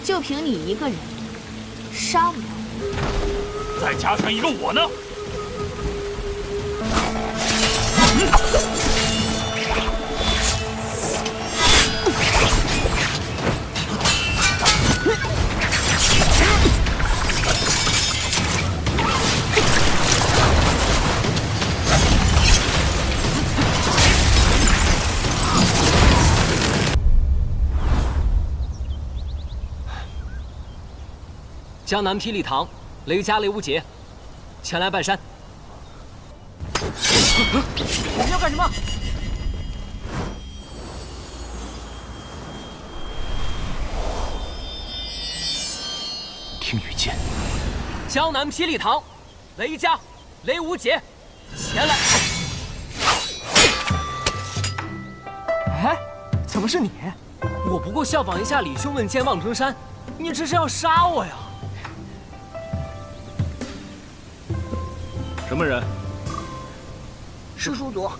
就凭你一个人，杀不了我。再加上一个我呢？江南霹雳堂，雷家雷无节，前来拜山。你们要干什么？听雨剑。江南霹雳堂，雷家雷无节，前来。哎，怎么是你？我不过效仿一下李兄问剑望城山，你这是要杀我呀？ 什么人？师叔祖，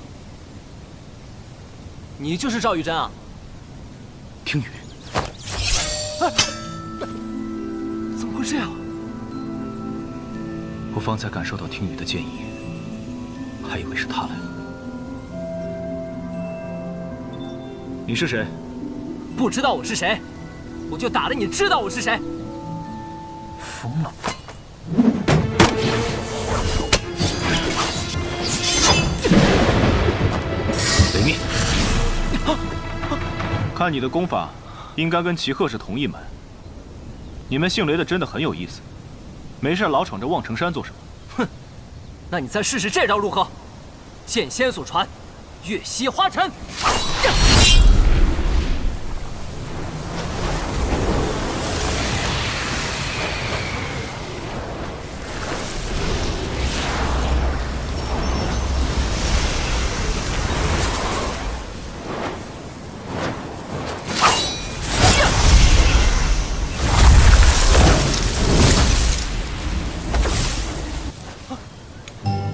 你就是赵玉珍啊？听雨，哎，怎么会这样？我方才感受到听雨的剑意，还以为是他来了。你是谁？不知道我是谁，我就打得你知道我是谁。疯了！ 雷灭！看你的功法，应该跟齐鹤是同一门。你们姓雷的真的很有意思，没事老闯着望城山做什么？哼，那你再试试这招如何？剑仙所传，月息花尘。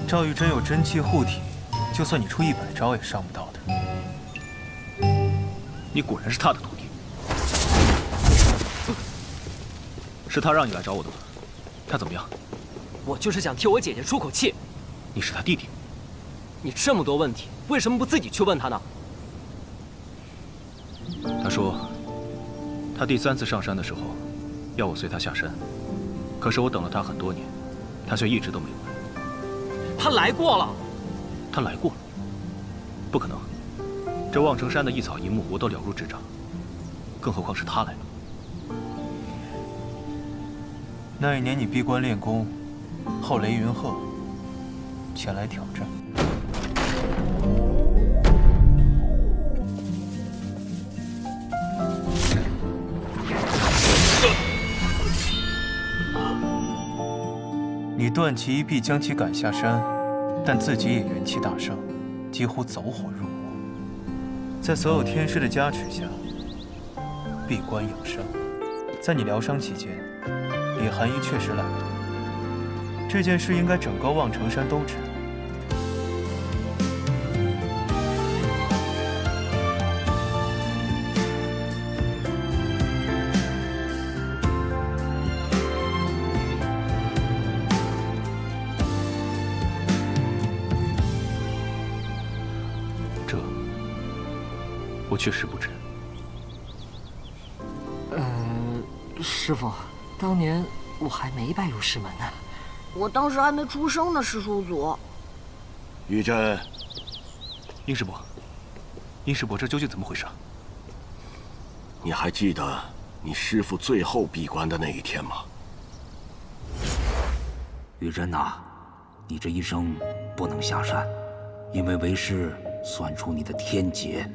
赵玉珍有真气护体，就算你出100招也伤不到的。你果然是他的徒弟，是他让你来找我的吗？他怎么样？我就是想替我姐姐出口气。你是他弟弟，你这么多问题，为什么不自己去问他呢？他说，他第3次上山的时候，要我随他下山，可是我等了他很多年，他却一直都没有来。 他来过了，他来过了，不可能。这望城山的一草一木我都了如指掌，更何况是他来了。那一年你闭关练功，后雷云鹤前来挑战。你断其一臂，将其赶下山，但自己也元气大伤，几乎走火入魔。在所有天师的加持下，闭关养伤。在你疗伤期间，李寒衣确实来过。这件事应该整个望城山都知道。我确实不知。师傅，当年我还没拜入师门呢。我当时还没出生呢，师叔祖。玉珍，殷师伯，殷师伯，这究竟怎么回事？你还记得你师父最后闭关的那一天吗？玉珍呐，你这一生不能下山，因为为师算出你的天劫。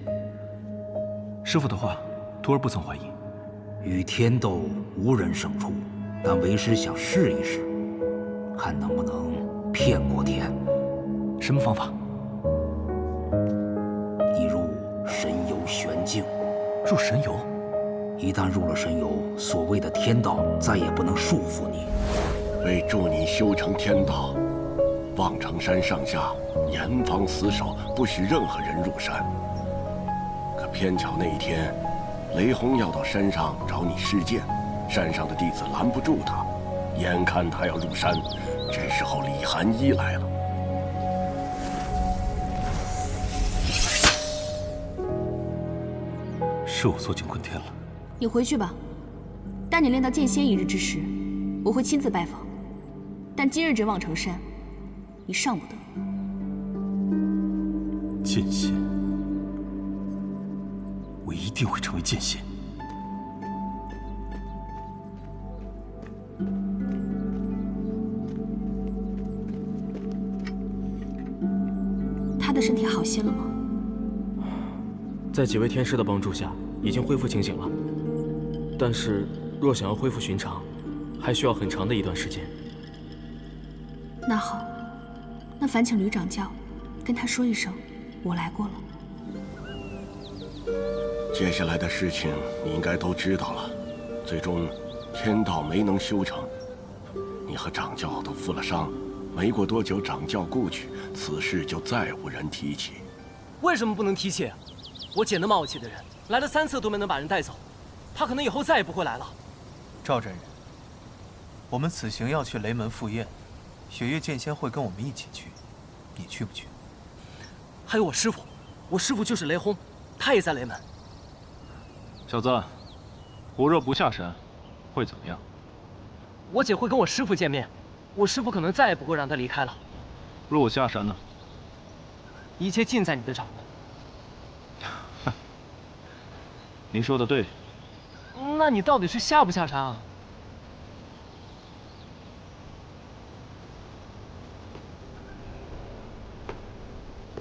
师父的话，徒儿不曾怀疑。与天斗，无人胜出，但为师想试一试，看能不能骗过天。什么方法？你入神游玄境。入神游？一旦入了神游，所谓的天道再也不能束缚你。为助你修成天道，望城山上下严防死守，不许任何人入山。 可偏巧那一天，雷洪要到山上找你试剑，山上的弟子拦不住他，眼看他要入山，这时候李寒一来了。是我作践坤天了。你回去吧。待你练到剑仙一日之时，我会亲自拜访。但今日这望城山，你上不得。剑仙，我一定会成为剑仙。他的身体好些了吗？在几位天师的帮助下，已经恢复清醒了。但是，若想要恢复寻常，还需要很长的一段时间。那好，那烦请吕掌教跟他说一声，我来过了。接下来的事情你应该都知道了。最终，天道没能修成，你和掌教都负了伤。没过多久，掌教故去，此事就再无人提起。为什么不能提起？我捡的冒气的人来了3次都没能把人带走，他可能以后再也不会来了。赵真人，我们此行要去雷门赴宴，雪月剑仙会跟我们一起去，你去不去？还有我师父，我师父就是雷轰，他也在雷门。小子，我若不下山，会怎么样？我姐会跟我师父见面，我师父可能再也不会让他离开了。若我下山呢？一切尽在你的掌握。你说的对。那你到底是下不下山啊？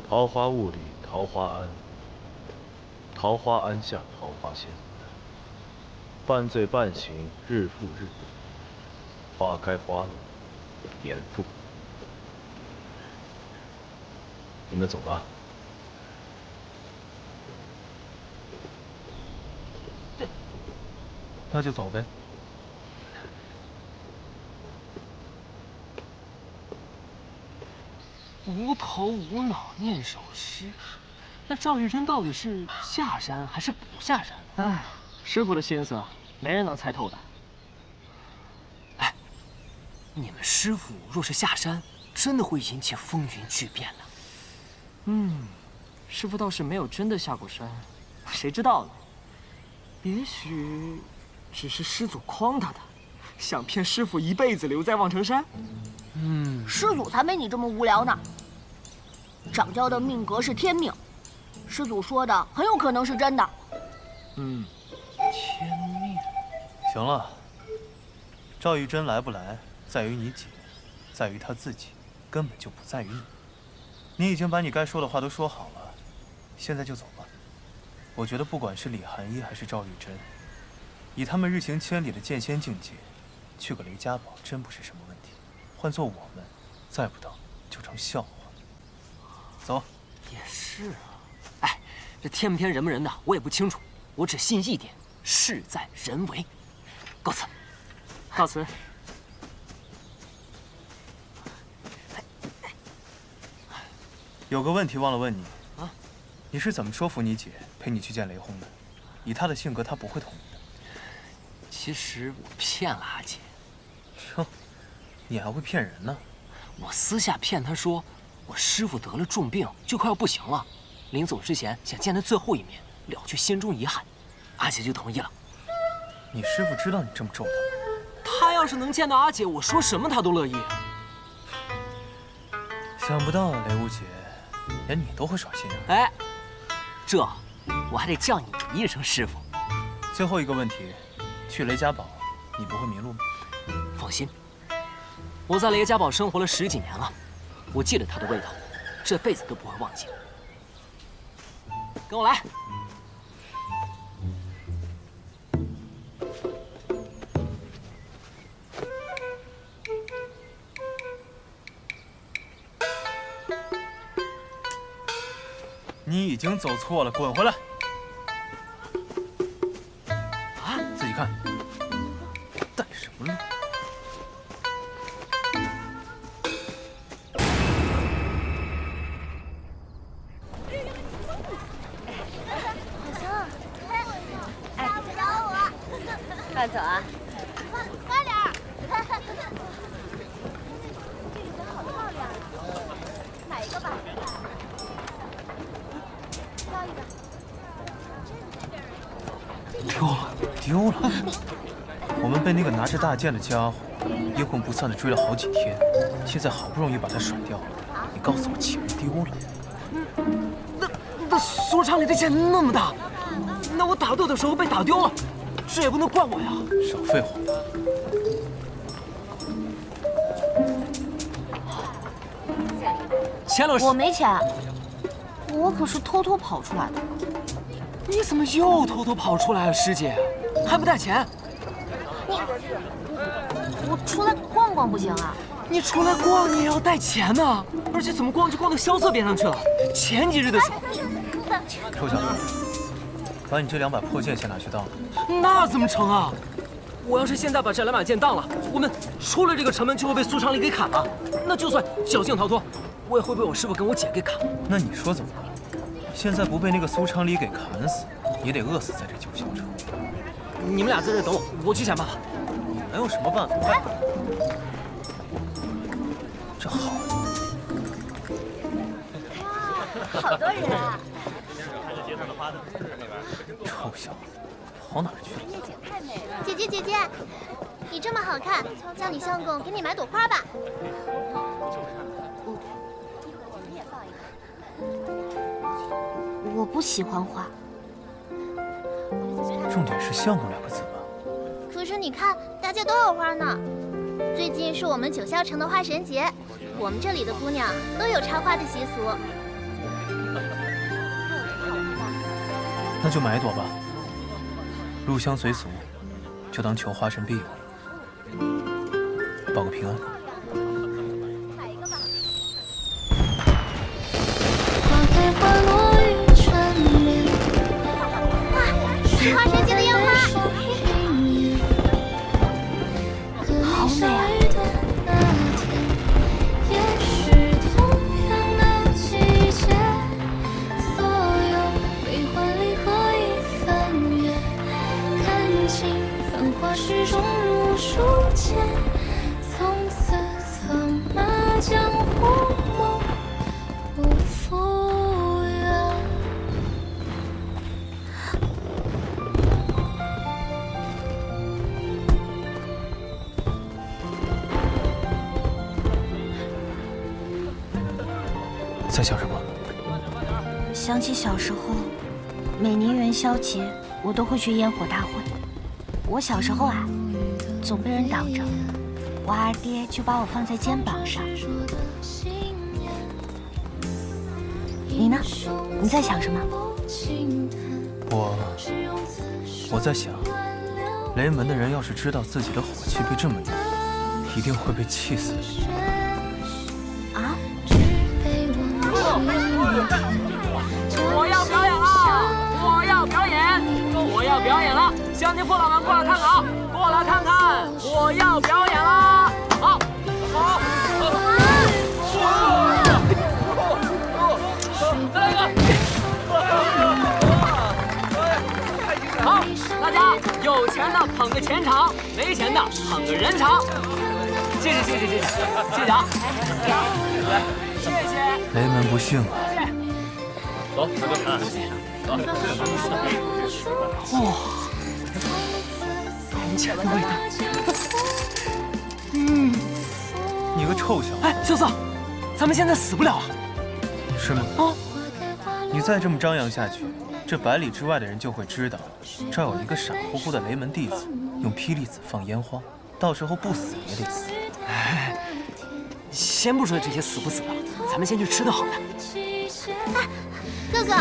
桃花坞里桃花庵，桃花庵下桃花仙。半醉半醒日复日，花开花落年复。你们走吧。那就走呗。无头无脑念首诗，那赵玉珍到底是下山还是不下山？哎，师傅的心思没人能猜透的。哎，你们师傅若是下山，真的会引起风云巨变的。师傅倒是没有真的下过山，谁知道呢？也许只是师祖诓他的，想骗师傅一辈子留在望城山。师祖才没你这么无聊呢。掌教的命格是天命，师祖说的很有可能是真的。天命。行了，赵玉珍来不来，在于你姐，在于她自己，根本就不在于你。你已经把你该说的话都说好了，现在就走吧。我觉得不管是李寒衣还是赵玉珍，以他们日行千里的剑仙境界，去个雷家堡真不是什么问题。换做我们，再不等就成笑话。走。也是啊，哎，这天不天人不人的，我也不清楚，我只信一点，事在人为。告辞。告辞。有个问题忘了问你啊，你是怎么说服你姐陪你去见雷轰的？以她的性格，她不会同意的。其实我骗了阿姐。哟，你还会骗人呢？我私下骗她说，我师父得了重病，就快要不行了，临走之前想见他最后一面，了却心中遗憾。阿姐就同意了。你师父知道你这么咒他？他要是能见到阿姐，我说什么他都乐意。想不到雷无姐，连你都会耍心眼。哎，这我还得叫你一声师傅。最后一个问题，去雷家堡，你不会迷路吗？放心，我在雷家堡生活了10几年了，我记得它的味道，这辈子都不会忘记。跟我来。你已经走错了，滚回来！啊，自己看。带什么路？好香啊！哎，找我。快走啊！快点儿！买一个吧，挑一个。丢了！我们被那个拿着大剑的家伙阴魂不散的追了好几天，现在好不容易把他甩掉了，你告诉我钱丢了？那苏昌里的剑那么大，那我打斗的时候被打丢了，这也不能怪我呀！少废话！钱老师，我没钱，我可是偷偷跑出来的。你怎么又偷偷跑出来了，师姐？还不带钱？我出来逛逛不行啊？你出来逛你也要带钱呢，而且怎么逛就逛到萧瑟边上去了？前几日的时候，臭小子，把你这2把破剑先拿去当。那怎么成啊？我要是现在把这2把剑当了，我们出了这个城门就会被苏长礼给砍了。那就算侥幸逃脱，我也会被我师傅跟我姐给砍。那你说怎么办？现在不被那个苏长礼给砍死，也得饿死在这九霄城。你们俩在这等我，我去想办法。你能有什么办法？这好，好多人啊！臭小子，跑哪儿去了？叶姐太美了。姐姐，你这么好看，叫你相公给你买朵花吧。你也抱一个。我不喜欢花。重点是相公2个字吧？可是你看，大家都有花呢。最近是我们九霄城的花神节，我们这里的姑娘都有插花的习俗。那就买1朵吧。入乡随俗，就当求花神庇佑你，报个平安。买一个吧。哇，花神节的烟花，好美啊！始终如初见，从此策马江湖梦不复原。在想什么？想起小时候，每年元宵节我都会去烟火大会。我小时候啊，总被人挡着，我二爹就把我放在肩膀上。你呢？你在想什么？我在想，雷门的人要是知道自己的火气被这么用，一定会被气死。啊？我要表演了！我要表演！我要表演了！乡亲父老们过来看看啊！过来看看，我要表演啦！好，好，再来一个！好，大家有钱的捧个钱场，没钱的捧个人场。谢谢啊！谢谢。雷门不幸啊！走，大哥，走。哇，人前的味道。你个臭小子！哎，萧瑟，咱们现在死不了啊？是吗？啊！你再这么张扬下去，这100里之外的人就会知道，这儿有一个傻乎乎的雷门弟子用霹雳子放烟花，到时候不死也得死。哎，先不说这些死不死的，咱们先去吃顿好的。哎，哥哥，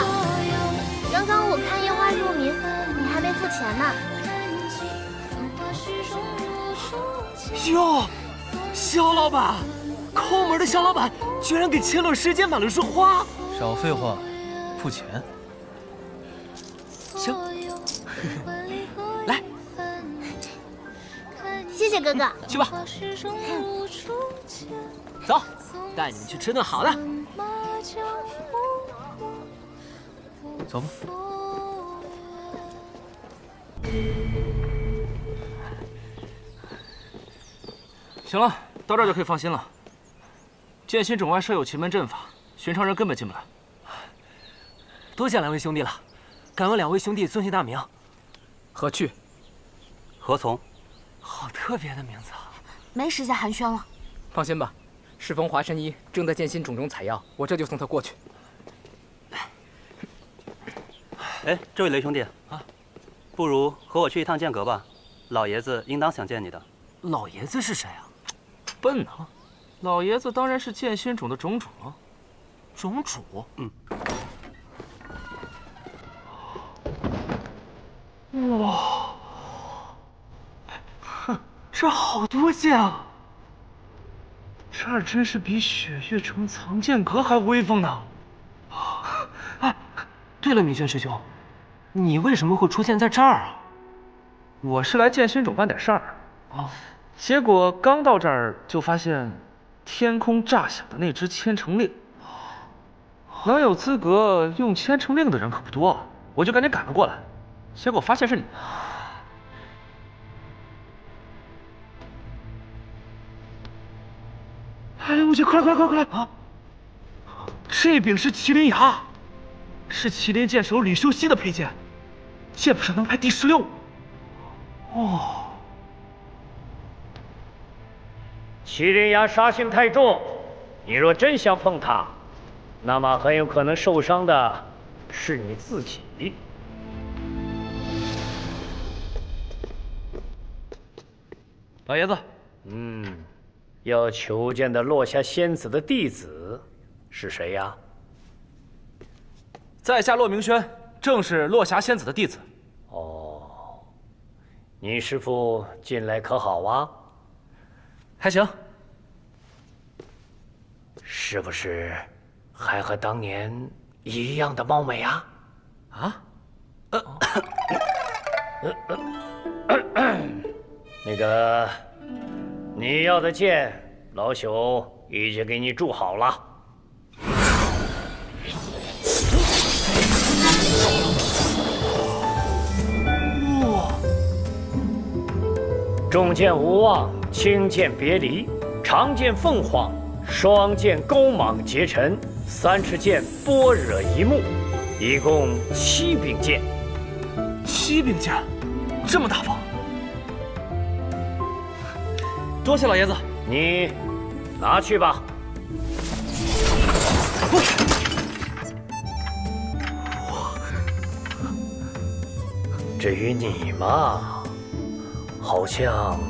刚刚我看烟花入迷，你还没付钱呢。哟，萧老板，抠门的萧老板居然给千乐师姐买了束花。少废话，付钱。行，来，谢谢哥哥。去吧。走，带你们去吃顿好的。走吧。行了，到这儿就可以放心了。剑心冢外设有奇门阵法，寻常人根本进不来。多谢两位兄弟了，敢问两位兄弟尊姓大名？何去？何从？好特别的名字啊！没时间寒暄了。放心吧，适逢华神医正在剑心冢中采药，我这就送他过去。哎，这位雷兄弟啊，不如和我去一趟剑阁吧，老爷子应当想见你的。老爷子是谁啊？笨啊！老爷子当然是剑心冢的冢主了。冢主？嗯。哇！哼，这好多剑啊！这儿真是比雪月城藏剑阁还威风呢。哎，对了，明轩师兄，你为什么会出现在这儿啊？我是来剑心冢办点事儿。哦。结果刚到这儿就发现，天空炸响的那只千城令，能有资格用千城令的人可不多，我就赶紧赶了过来。结果发现是你。哎呦我去，快来啊！这柄是麒麟牙，是麒麟剑手吕修熙的佩剑，剑谱上能排第16。哦。麒麟牙杀性太重，你若真想碰它，那么很有可能受伤的是你自己。老爷子，要求见的落霞仙子的弟子是谁呀？在下骆明轩，正是落霞仙子的弟子。哦，你师父近来可好啊？还行。是不是还和当年一样的貌美啊？啊？那个，你要的剑，老朽已经给你铸好了。哇！重剑无望，轻剑别离，长剑凤凰，双剑勾芒结尘，三尺剑般若一目，一共7柄剑。7柄剑，这么大方？多谢老爷子。你拿去吧。至于你嘛，好像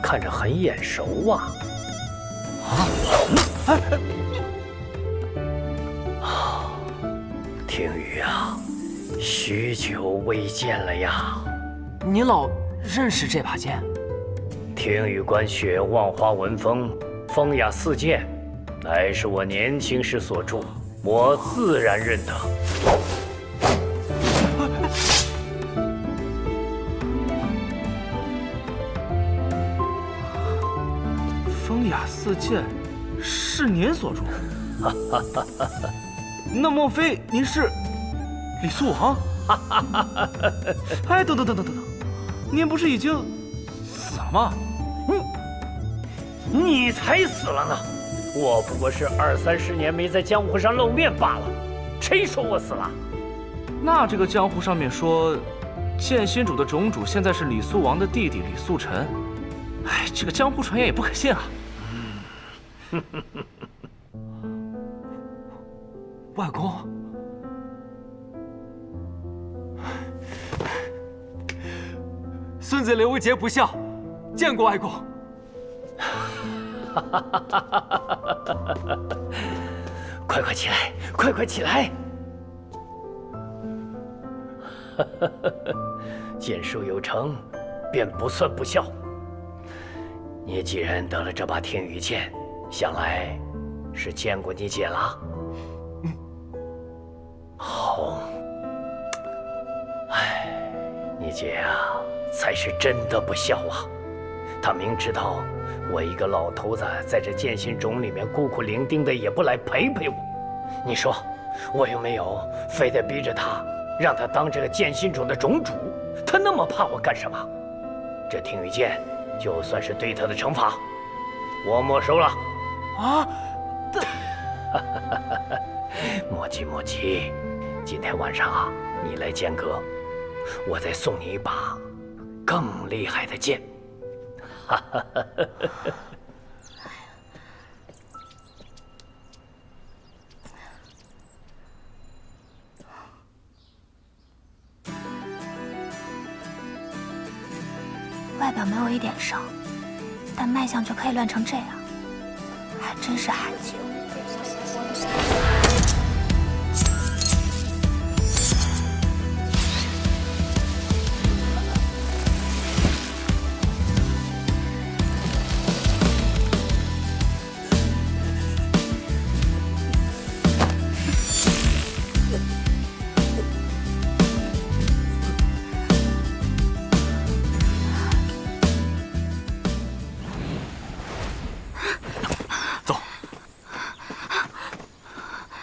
看着很眼熟啊。听雨啊，许久未见了呀。你老认识这把剑？听雨观雪，望花闻风，风雅四剑，乃是我年轻时所著，我自然认得。风雅四剑是您所著？那莫非您是李素王？哎，等，您不是已经死了吗？你才死了呢！我不过是20-30年没在江湖上露面罢了，谁说我死了？那这个江湖上面说，剑心主的种主现在是李素王的弟弟李素臣，哎，这个江湖传言也不可信啊。外公，孙子刘杰不孝，见过外公。快起来，快起来！剑术有成，便不算不孝。你既然得了这把天羽剑，想来是见过你姐了。好。哎，你姐啊，才是真的不孝啊！她明知道我一个老头子在这剑心冢里面孤苦伶仃的，也不来陪我。你说，我又没有非得逼着他，让他当这个剑心冢的冢主，他那么怕我干什么？这听羽剑就算是对他的惩罚。我没收了。啊！莫急莫急，今天晚上啊，你来剑阁，我再送你一把更厉害的剑。外表没有一点伤，但脉象就可以乱成这样，还真是罕见。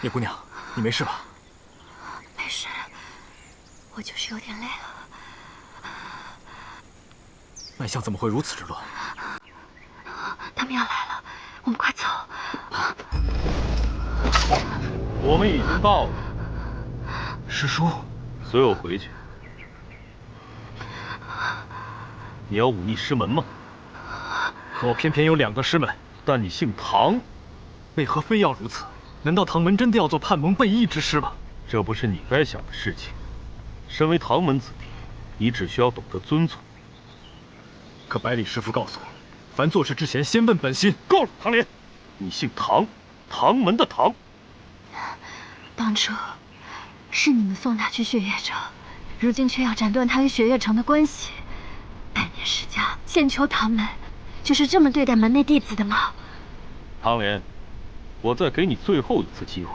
叶姑娘，你没事吧？没事，我就是有点累了。脉象怎么会如此之乱？他们要来了，我们快走。我们已经到了。师叔，随我回去。你要忤逆师门吗？可我偏偏有2个师门，但你姓唐，为何非要如此？难道唐门真的要做叛蒙背义之事吗？这不是你该想的事情。身为唐门子弟，你只需要懂得遵从。可百里师傅告诉我，凡做事之前，先问本心。够了，唐莲，你姓唐，唐门的唐。当初是你们送他去雪月城，如今却要斩断他与雪月城的关系。百年世家，先求唐门，就是这么对待门内弟子的吗？唐莲。我再给你最后一次机会，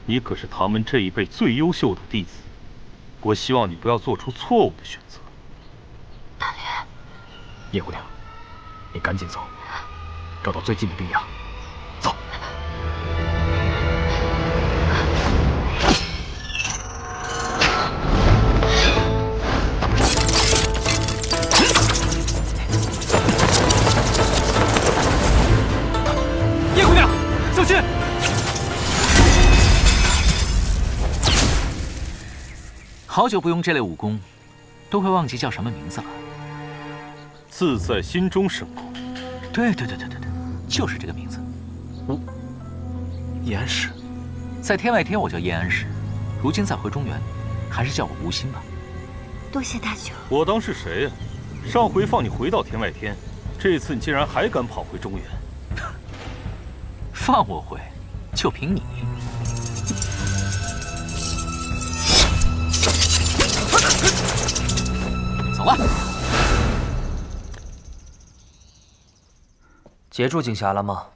你可是唐门这一辈最优秀的弟子，我希望你不要做出错误的选择。唐莲，叶姑娘，你赶紧走，找到最近的冰崖，走。叶姑娘，小心！好久不用这类武功，都会忘记叫什么名字了。自在心中生功。对，就是这个名字。叶安石，在天外天我叫叶安石，如今再回中原，还是叫我吴心吧。多谢大舅。我当是谁呀？上回放你回到天外天，这次你竟然还敢跑回中原？放我回，就凭你？走了。截住景霞了吗？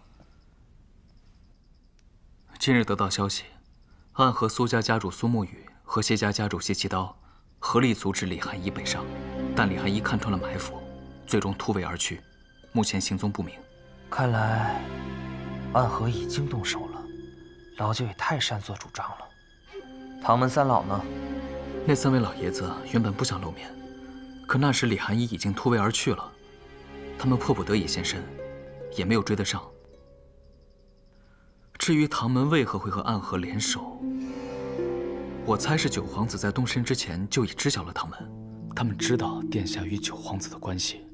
今日得到消息，暗河苏家家主苏沐雨和谢家家主谢奇刀合力阻止李寒一北上，但李寒一看穿了埋伏，最终突围而去，目前行踪不明。看来暗河已经动手了，老九也太擅作主张了。唐门三老呢？那3位老爷子原本不想露面，可那时李寒一已经突围而去了，他们迫不得已现身，也没有追得上。至于唐门为何会和暗河联手，我猜是九皇子在动身之前就已知晓了唐门，他们知道殿下与九皇子的关系，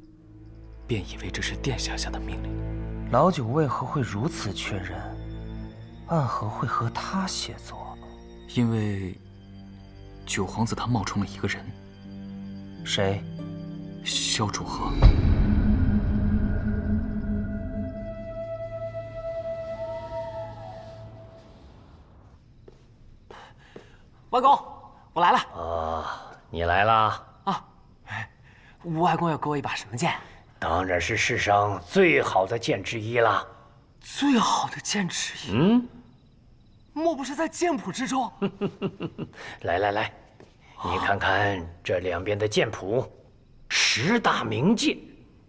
便以为这是殿下下的命令。老九为何会如此确认暗河会和他协作？因为九皇子他冒充了一个人。谁？萧楚河。外公，我来了。你来啦？啊，吴外公要给我一把什么剑？当然是世上最好的剑之一啦。最好的剑之一？莫不是在剑谱之中？来，你看看这两边的剑谱，10大名剑，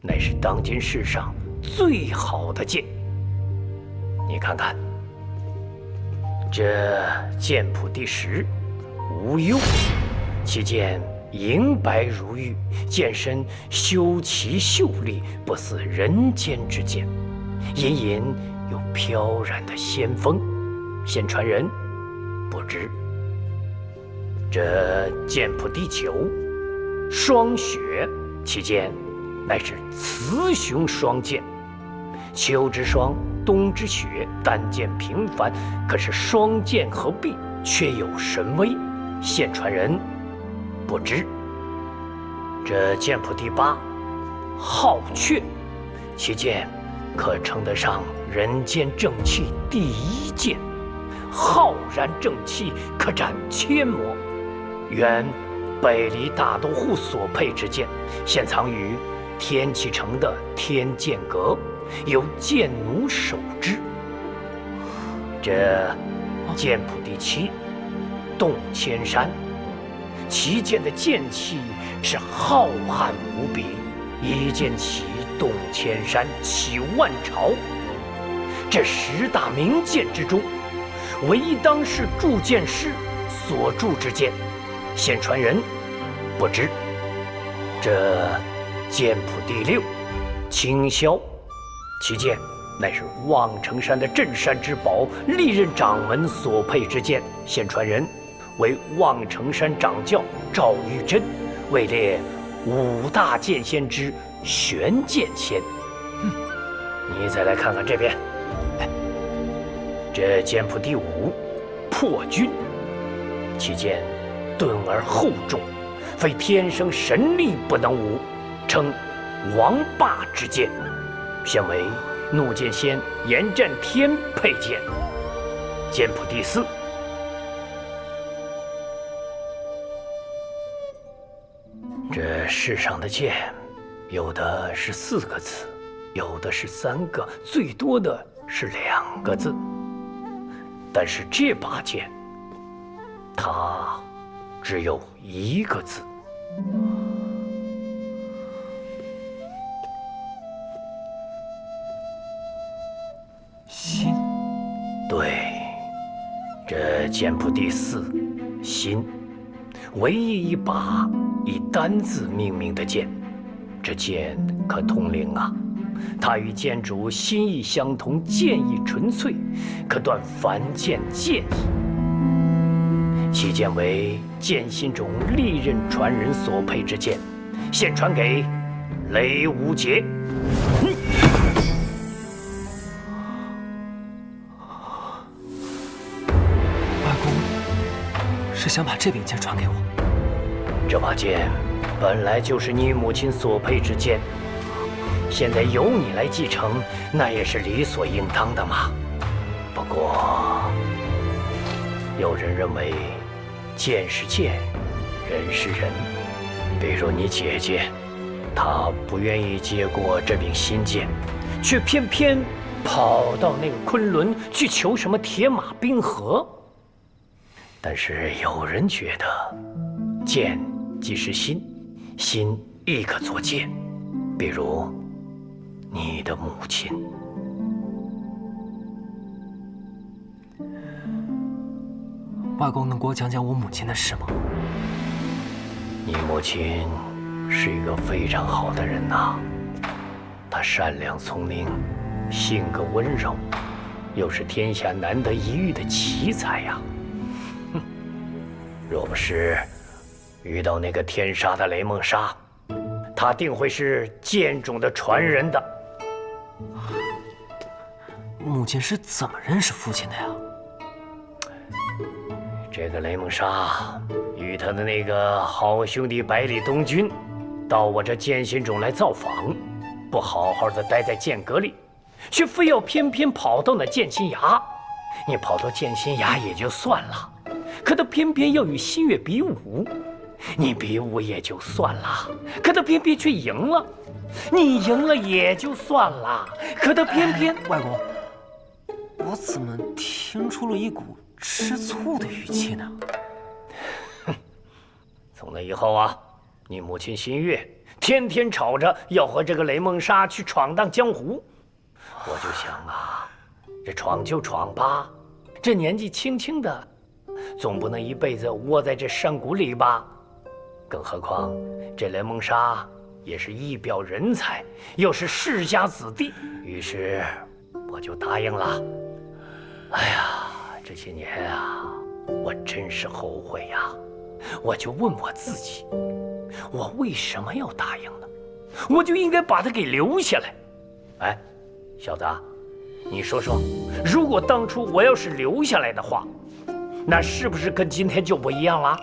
乃是当今世上最好的剑。你看看，这剑谱第10，无忧，其剑银白如玉，剑身修齐秀丽，不似人间之剑，隐隐有飘然的仙风。现传人不知。这剑谱第9，霜雪，其剑乃是雌雄双剑，秋之霜，冬之雪，单剑平凡，可是双剑合璧，却有神威。现传人不知。这剑谱第8，皓阙，其剑可称得上人间正气第1剑，浩然正气，可斩千魔。原北离大都护所佩之剑，现藏于天启城的天剑阁，由剑奴守之。这剑谱第7，洞千山，其剑的剑气是浩瀚无比，一剑起动千山，起万朝。这10大名剑之中，唯一当世铸剑师所铸之剑，现传人不知。这剑谱第6，青霄，其剑乃是望城山的镇山之宝，历任掌门所佩之剑，现传人为望城山掌教赵玉珍，位列5大剑仙之玄剑仙。你再来看看这边，这剑谱第5，破军，其剑钝而厚重，非天生神力不能无，称王霸之剑，现为怒剑仙严战天佩剑。剑谱第4，这世上的剑，有的是4个字，有的是3个，最多的是2个字。但是这把剑，它只有1个字。心。对，这剑谱第4，心，唯一一把以单字命名的剑。这剑可通灵啊，它与剑主心意相同，剑意纯粹，可断凡剑剑意。其剑为剑心中历任传人所佩之剑，现传给雷无节。外公是想把这柄剑传给我？这把剑本来就是你母亲所佩之剑，现在由你来继承，那也是理所应当的嘛。不过，有人认为，剑是剑，人是人。比如你姐姐，她不愿意接过这柄新剑，却偏偏跑到那个昆仑去求什么铁马冰河。但是有人觉得，剑即是心，心亦可作剑。比如你的母亲。外公能给我讲讲我母亲的事吗？你母亲是一个非常好的人呐，她善良聪明，性格温柔，又是天下难得一遇的奇才呀。哼，若不是遇到那个天杀的雷梦莎，她定会是剑种的传人的。母亲是怎么认识父亲的呀？这个雷梦莎与他的那个好兄弟百里东军，到我这剑心中来造访，不好好的待在剑阁里，却非要偏偏跑到那剑心崖。你跑到剑心崖也就算了，可他偏偏要与新月比武，你比武也就算了，可他偏偏却赢了。你赢了也就算了，可他偏偏……外公，我怎么听出了一股吃醋的语气呢？从那以后啊，你母亲新月天天吵着要和这个雷梦莎去闯荡江湖。我就想啊，这闯就闯吧，这年纪轻轻的，总不能一辈子窝在这山谷里吧。更何况这雷蒙莎也是一表人才，又是世家子弟，于是我就答应了。哎呀，这些年啊，我真是后悔呀！我就问我自己，我为什么要答应呢？我就应该把他给留下来。哎，小子，你说说，如果当初我要是留下来的话，那是不是跟今天就不一样了？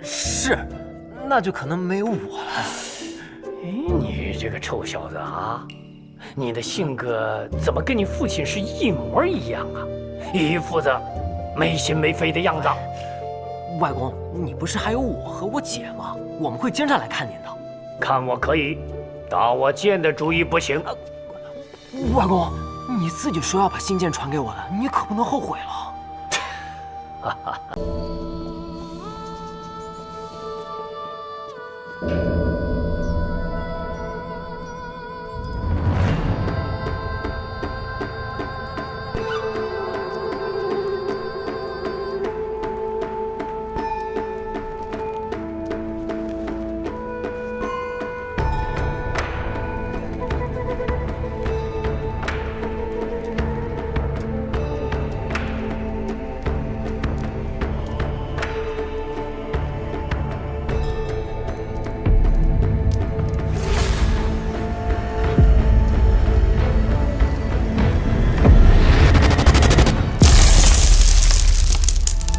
是，那就可能没有我了。哎，你这个臭小子啊，你的性格怎么跟你父亲是一模一样啊？一副子没心没肺的样子。外公，你不是还有我和我姐吗？我们会经常来看您的。看我可以，打我剑的主意不行。外公，你自己说要把信件传给我的，你可不能后悔了。哈哈。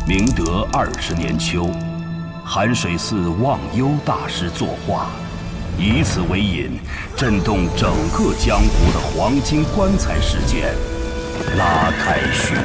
明德20年秋，寒水寺忘忧大师作画，以此为引，震动整个江湖的黄金棺材事件拉开序幕。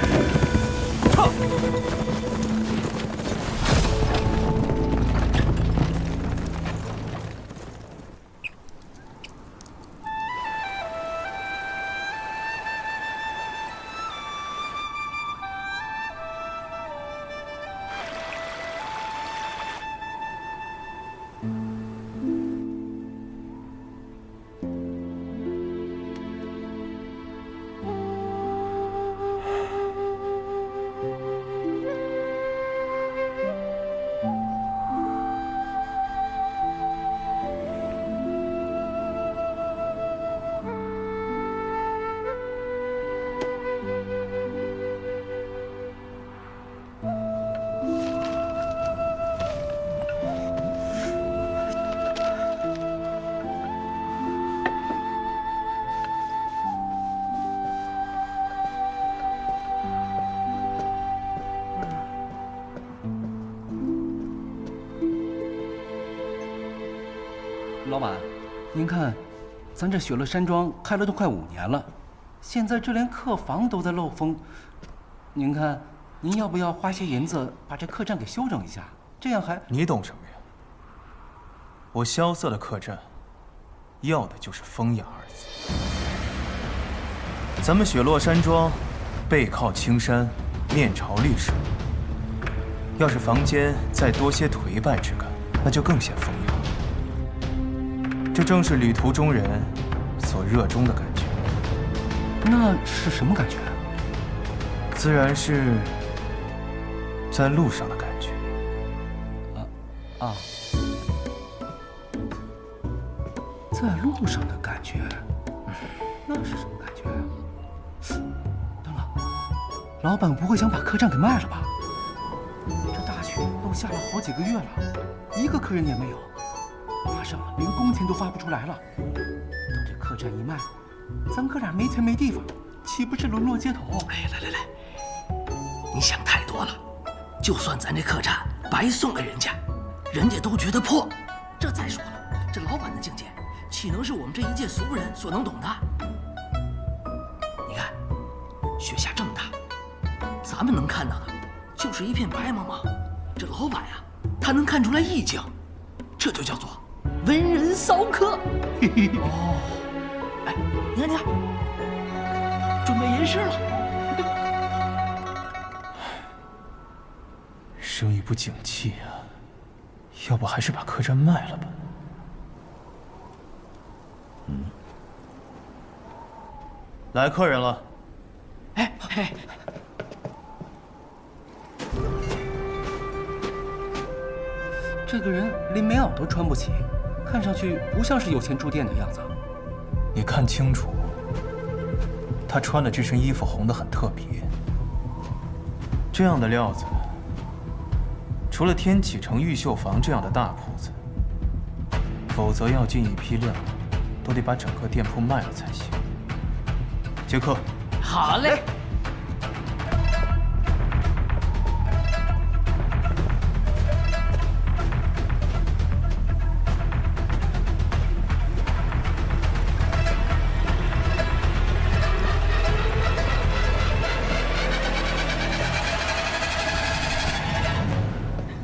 老板，您看，咱这雪乐山庄开了都快5年了，现在这连客房都在漏风。您看，您要不要花些银子把这客栈给修整一下？这样还……你懂什么呀？我萧瑟的客栈，要的就是风雅2字。咱们雪落山庄，背靠青山，面朝绿水。要是房间再多些颓败之感，那就更显风雅。这正是旅途中人所热衷的感觉。那是什么感觉？自然是在路上的感觉。在路上的感觉，那是什么感觉呀？等等，老板不会想把客栈给卖了吧？这大雪都下了好几个月了，一个客人也没有。马上连工钱都发不出来了。等这客栈一卖，咱哥俩没钱没地方，岂不是沦落街头？哎，来，你想太多了。就算咱这客栈白送给人家，人家都觉得破。这再说了，这老板的境界，岂能是我们这一介俗人所能懂的？你看，雪下这么大，咱们能看到的就是一片白茫茫。这老板呀，他能看出来意境，这就叫做文人骚客。哦，哎，你看，准备吟诗了。生意不景气啊，要不还是把客栈卖了吧。来客人了。哎，这个人连棉袄都穿不起，看上去不像是有钱住店的样子。你看清楚，他穿的这身衣服红得很特别。这样的料子，除了天启城玉绣坊这样的大铺子，否则要进一批量，都得把整个店铺卖了才行。杰克，好嘞。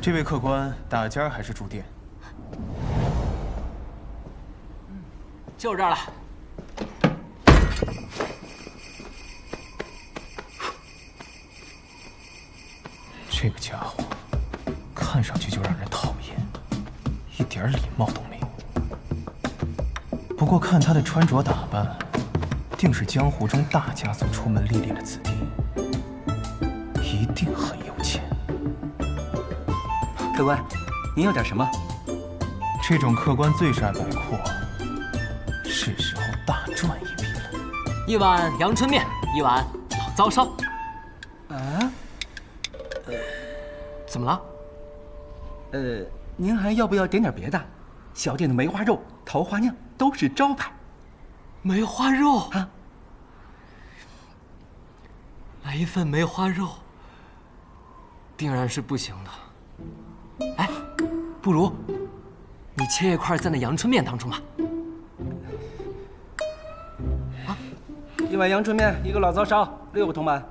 这位客官打尖还是住店？就这儿了。这个家伙看上去就让人讨厌，一点礼貌都没有。不过看他的穿着打扮，定是江湖中大家族出门历练的子弟，一定很有钱。客官，您要点什么？这种客官最是爱摆阔，是时候大赚一笔了。一碗阳春面，一碗老糟烧。啊？怎么了？您还要不要点点别的？小店的梅花肉、桃花酿都是招牌。梅花肉啊？来一份梅花肉，定然是不行的。哎，不如你切一块在那阳春面当中吧。啊，一碗阳春面，一个老糟烧，6个铜板。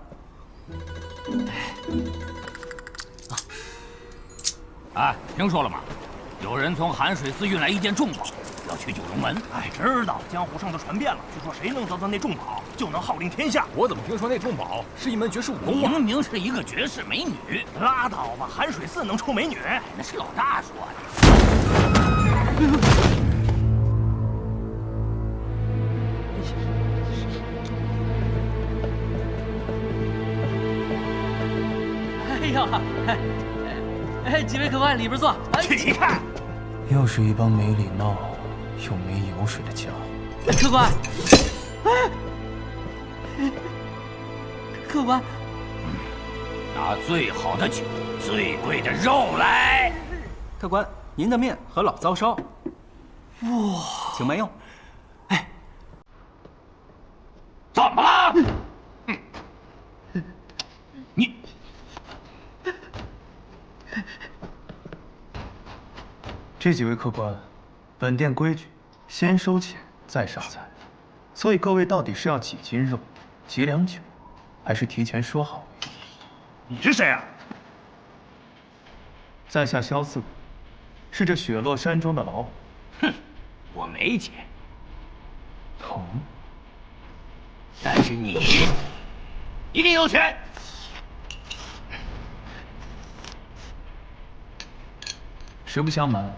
哎，听说了吗？有人从寒水寺运来一件重宝，要去九龙门。哎，知道，江湖上的传遍了，据说谁能得到那重宝，就能号令天下。我怎么听说那重宝是一门绝世武功啊？明明是一个绝世美女。拉倒吧，寒水寺能出美女？那是老大说的。哎呀，几位客官里边坐。你看，又是一帮没礼貌又没油水的家伙。客官，客官，拿最好的酒、最贵的肉来。客官，您的面和老糟烧。哇，请慢用。哎，怎么了？你。这几位客官，本店规矩，先收钱再上菜，所以各位到底是要几斤肉、几两酒，还是提前说好？你是谁啊？在下萧四，是这雪落山庄的老板。哼，我没钱。哦，但是你一定有钱。实不相瞒，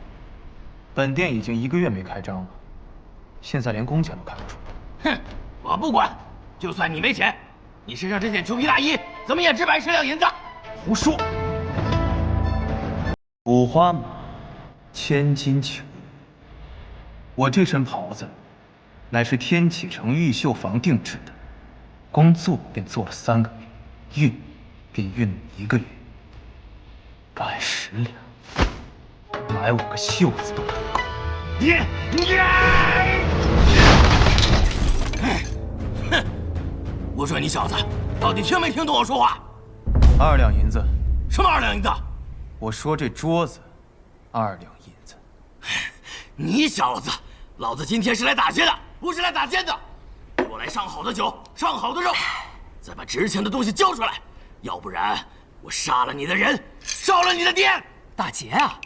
本店已经1个月没开张了，现在连工钱都开不出。哼，我不管，就算你没钱，你身上这件裘皮大衣怎么也值110两银子。胡说！五花马，千金裘。我这身袍子，乃是天启城玉绣坊定制的，光做便做了3个月，运便运了1个月，110两。买我个袖子！哼！我说你小子，到底听没听懂我说话？2两银子。什么2两银子？我说这桌子，2两银子。你小子，老子今天是来打劫的，不是来打奸的。给我来上好的酒，上好的肉，再把值钱的东西交出来，要不然我杀了你的人，烧了你的店。打劫啊！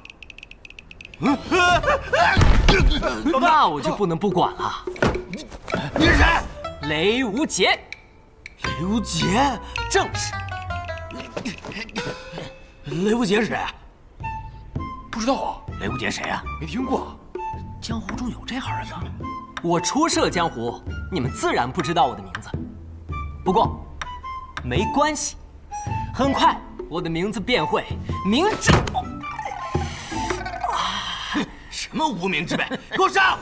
那我就不能不管了。你是谁？雷无杰。雷无杰，正是。雷无杰是谁啊？不知道啊。雷无杰谁啊？没听过。江湖中有这行人吗？我初涉江湖，你们自然不知道我的名字。不过，没关系，很快我的名字便会名震。什么无名之辈，给我上！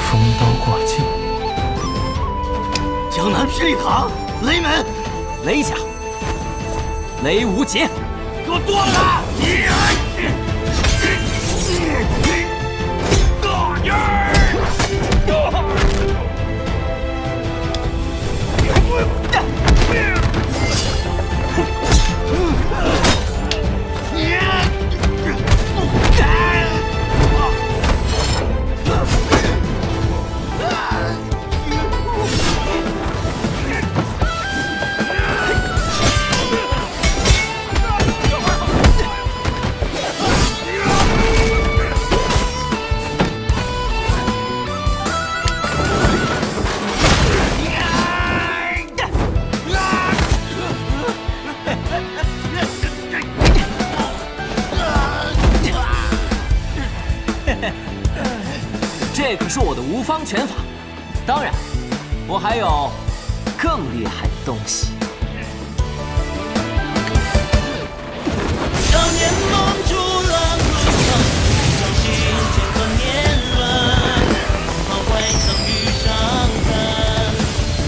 风刀挂镜，江南霹雳堂，雷门，雷甲，雷无极，给我剁了他！这可是我的无方拳法，当然，我还有更厉害的东西。少年梦逐浪入场，相信乾坤年轮，好坏曾遇伤痕，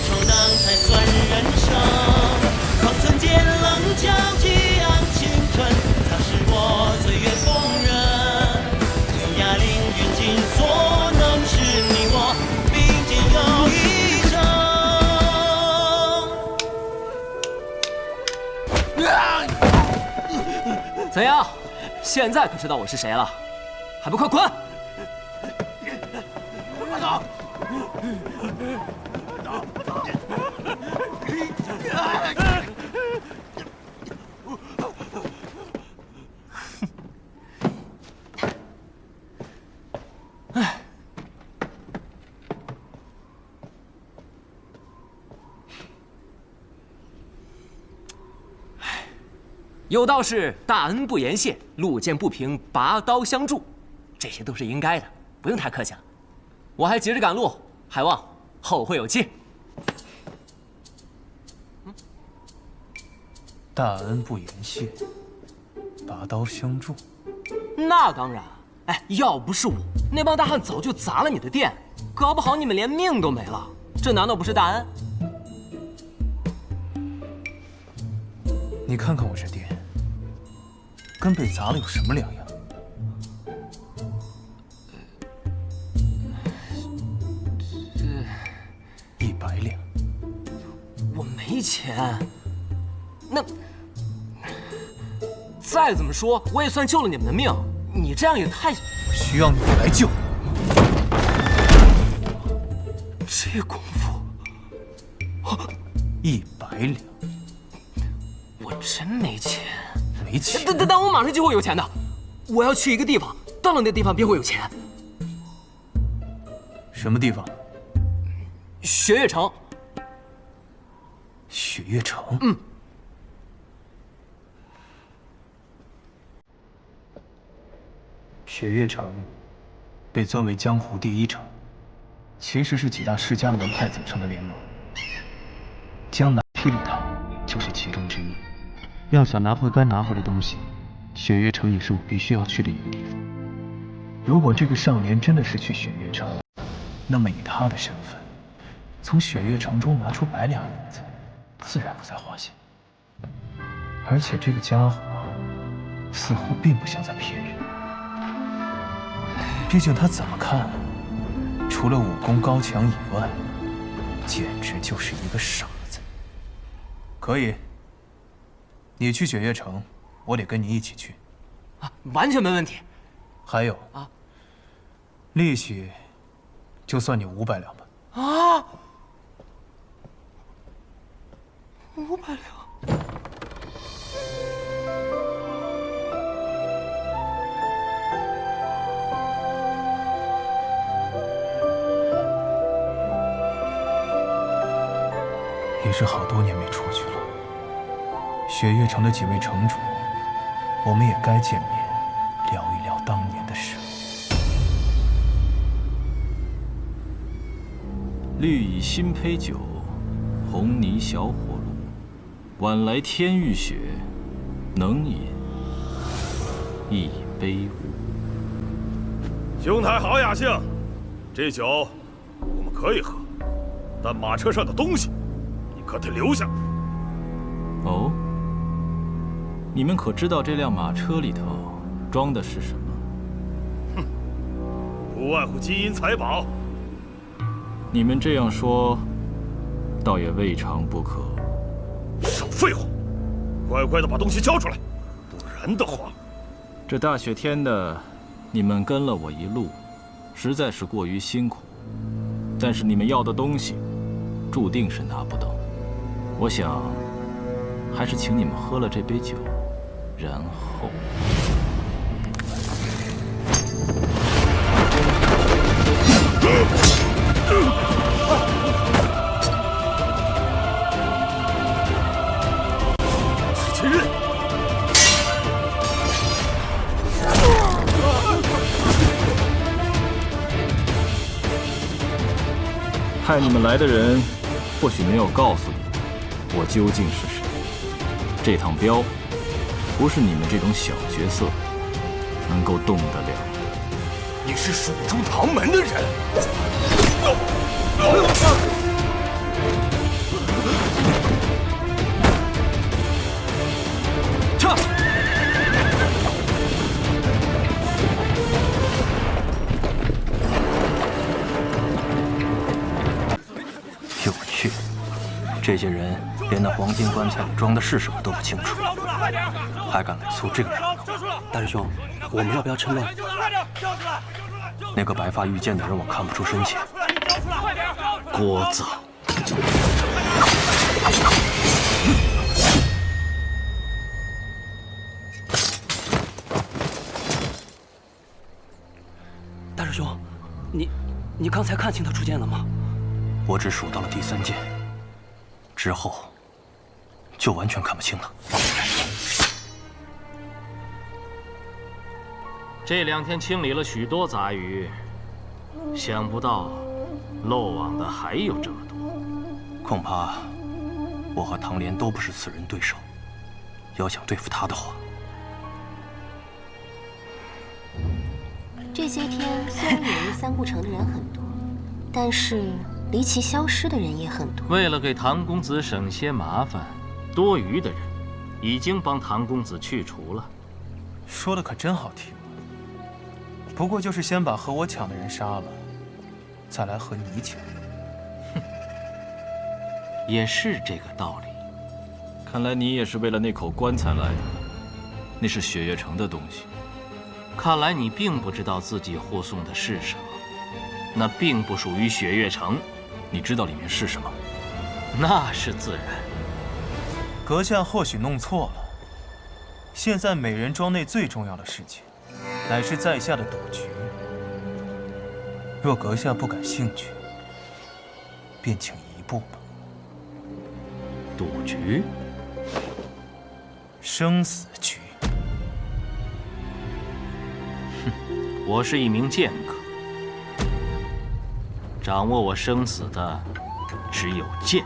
闯荡才算人生。方寸间棱角激昂青春，才是我岁月风刃。天涯凌云尽所。怎样？现在可知道我是谁了？还不快滚！快走！哎，有道是大恩不言谢，路见不平拔刀相助，这些都是应该的，不用太客气了。我还急着赶路，还望后会有期。大恩不言谢，拔刀相助。那当然，哎，要不是我，那帮大汉早就砸了你的店，搞不好你们连命都没了。这难道不是大恩？你看看我这店，跟被砸了有什么两样？100两。我没钱。那再怎么说，我也算救了你们的命。你这样也太……需要你来救。这功夫，100两。我真没钱。没钱？等，我马上就会有钱的。我要去一个地方，到了那地方便会有钱。什么地方？雪月城。雪月城？嗯。雪月城被尊为江湖第一城，其实是几大世家门派组成的联盟。江南霹雳堂就是其中之一。要想拿回该拿回的东西，雪月城也是我必须要去的一个地方。如果这个少年真的是去雪月城，那么以他的身份，从雪月城中拿出100两银子，自然不在话下。而且这个家伙似乎并不像在骗人，毕竟他怎么看，除了武功高强以外，简直就是一个傻子。可以，你去雪月城，我得跟你一起去。啊，完全没问题。还有啊，利息就算你500两吧。啊，500两。也是好多年没出去了。雪月城的几位城主我们也该见面，聊一聊当年的事。绿蚁新醅酒，红泥小火炉。晚来天欲雪，能饮一杯无。兄台好雅兴，这酒我们可以喝，但马车上的东西你可得留下。哦，你们可知道这辆马车里头装的是什么？哼，不外乎金银财宝。你们这样说，倒也未尝不可。少废话，乖乖的把东西交出来，不然的话，这大雪天的，你们跟了我一路，实在是过于辛苦。但是你们要的东西，注定是拿不到。我想，还是请你们喝了这杯酒，然后。今日，派你们来的人，或许没有告诉你我究竟是谁。这趟镖，不是你们这种小角色能够动得了。你是蜀中唐门的人。撤！有趣，这些人连那黄金棺材里装的是什么都不清楚，还敢来凑这个热闹。大师兄，我们要不要趁乱？那个白发御剑的人我看不出深浅。聒噪！大师兄，你刚才看清他出剑了吗？我只数到了第3剑，之后就完全看不清了。这2天清理了许多杂鱼，想不到漏网的还有这么多。恐怕我和唐莲都不是此人对手。要想对付他的话，这些天虽然远离三顾城的人很多，但是离奇消失的人也很多。为了给唐公子省些麻烦，多余的人已经帮唐公子去除了。说的可真好听。不过就是先把和我抢的人杀了，再来和你抢。也是这个道理。看来你也是为了那口棺材来的，那是雪月城的东西。看来你并不知道自己护送的是什么，那并不属于雪月城。你知道里面是什么？那是自然。阁下或许弄错了，现在美人庄内最重要的事情，乃是在下的赌局。若阁下不感兴趣，便请移步吧。赌局？生死局。哼，我是一名剑客，掌握我生死的只有剑，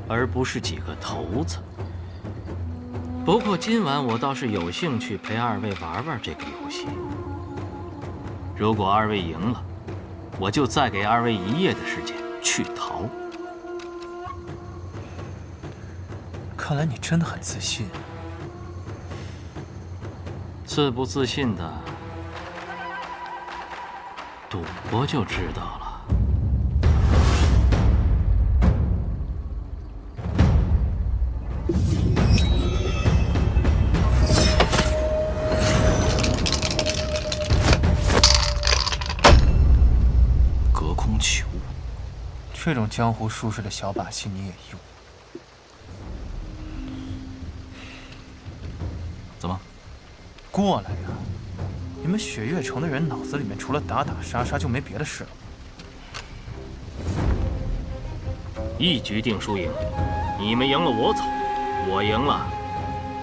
而不是几个头子。不过今晚我倒是有兴趣陪2位玩玩这个游戏。如果2位赢了，我就再给2位1夜的时间去逃。看来你真的很自信。自不自信的，赌博就知道了。隔空球，这种江湖术士的小把戏你也用？怎么？过来呀！你们雪月城的人脑子里面除了打打杀杀就没别的事了。一局定输赢，你们赢了我走，我赢了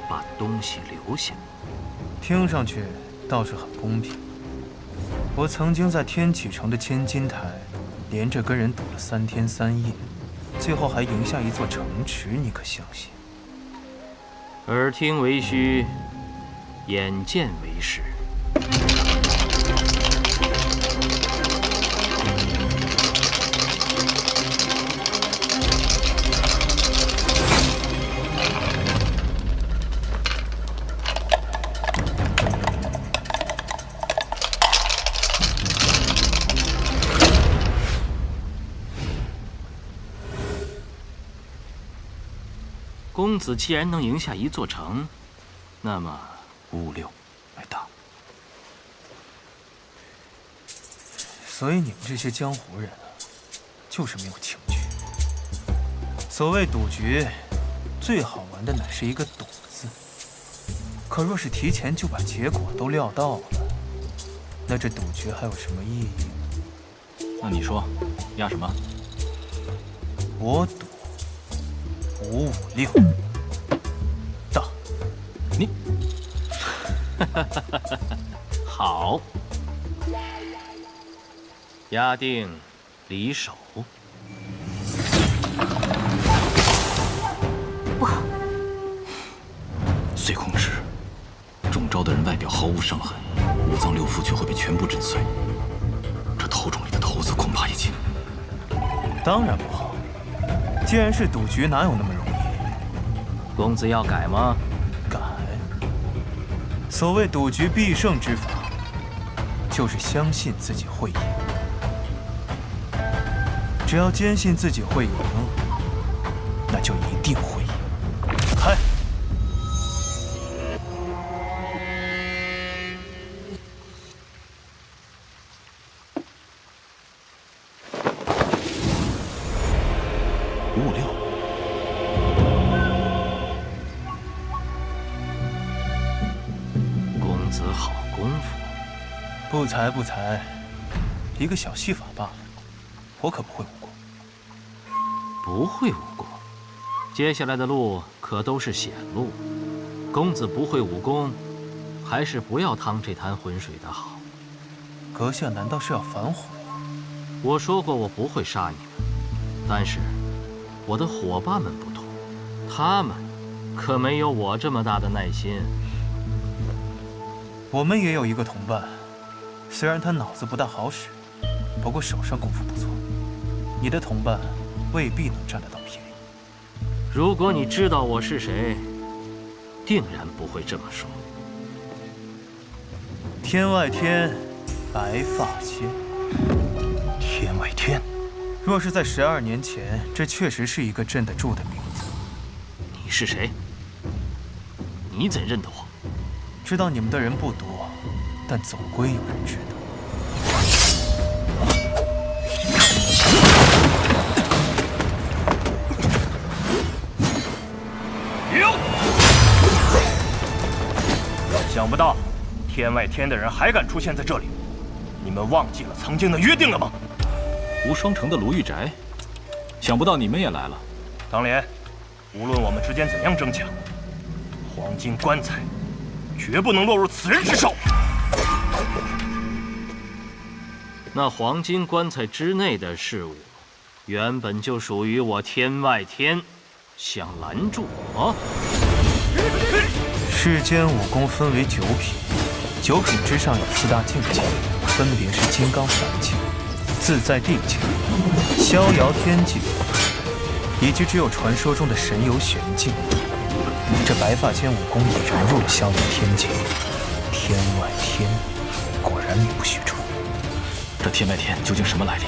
把东西留下。听上去倒是很公平。我曾经在天启城的千金台，连着跟人赌了3天3夜，最后还赢下一座城池，你可相信？耳听为虚，眼见为实。公子既然能赢下一座城，那么556来打。所以你们这些江湖人啊，就是没有情趣。所谓赌局，最好玩的乃是一个“赌”字。可若是提前就把结果都料到了，那这赌局还有什么意义呢？那你说，压什么？我赌556。到。你，好，压定离手。不好，随空时，中招的人外表毫无伤痕，五脏六腑却会被全部震碎。这头中里的头子恐怕已经……当然不好。既然是赌局，哪有那么容易？公子要改吗？改。所谓赌局必胜之法，就是相信自己会赢。只要坚信自己会赢，那就一定会赢。开。556。公子好功夫。不才不才，一个小戏法罢了。我可不会武功。不会武功，接下来的路可都是险路。公子不会武功，还是不要趟这滩浑水的好。阁下难道是要反悔？我说过我不会杀你们，但是我的伙伴们不同，他们可没有我这么大的耐心。我们也有一个同伴，虽然他脑子不大好使，不过手上功夫不错。你的同伴未必能占得到便宜。如果你知道我是谁，定然不会这么说。天外天，白发仙。天外天，若是在12年前，这确实是一个镇得住的名字。你是谁？你怎认得我？知道你们的人不多，但总归有人知道。想不到，天外天的人还敢出现在这里，你们忘记了曾经的约定了吗？无双城的卢玉宅，想不到你们也来了。当年，无论我们之间怎样争抢，黄金棺材绝不能落入此人之手。那黄金棺材之内的事物，原本就属于我天外天，想拦住我？世间武功分为9品，9品之上有4大境界，分别是金刚凡境、自在地境、逍遥天境，以及只有传说中的神游玄境。这白发仙武功已融入了逍遥天境，天外天，果然名不虚传。这天外天究竟什么来历？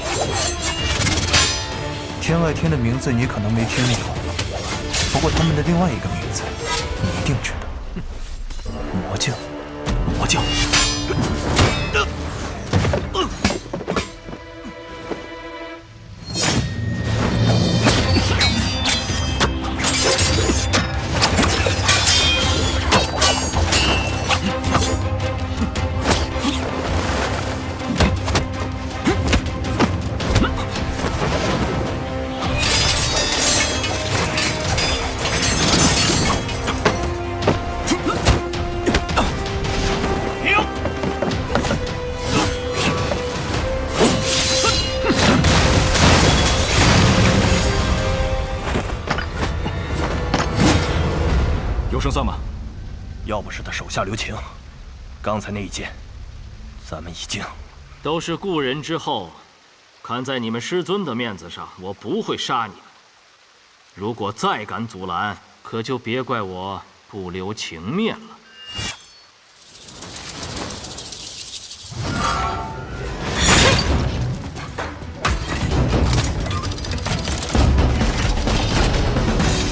天外天的名字你可能没听过，不过他们的另外一个名字你一定知道。魔教，魔教。有胜算吗？要不是他手下留情，刚才那一剑，咱们已经……都是故人之后，看在你们师尊的面子上，我不会杀你们。如果再敢阻拦，可就别怪我不留情面了。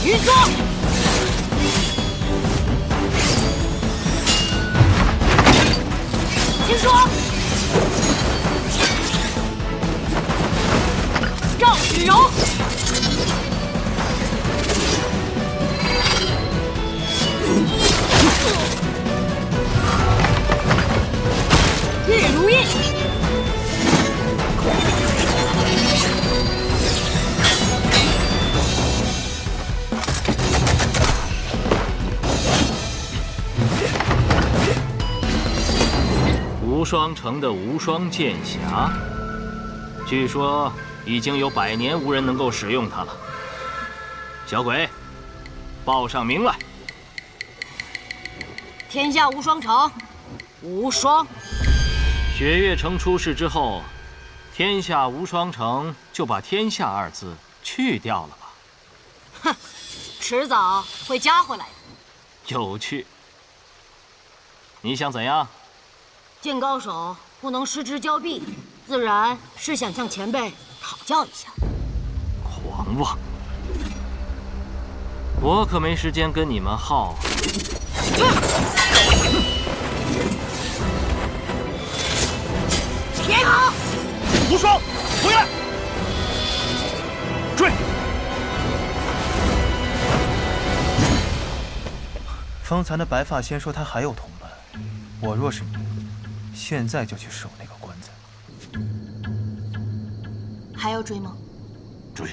云梭，青霜，赵子柔，月如印。无双城的无双剑匣，据说已经有100年无人能够使用它了。小鬼，报上名来。天下无双城，无双。雪月城出事之后，天下无双城就把“天下”2字去掉了吧？哼，迟早会加回来的。有趣。你想怎样？见高手不能失之交臂，自然是想向前辈讨教一下。狂妄！我可没时间跟你们耗。别跑！无双，回来！追！方才那白发仙说他还有同伴，我若是你，现在就去守那个棺材。还要追吗？追！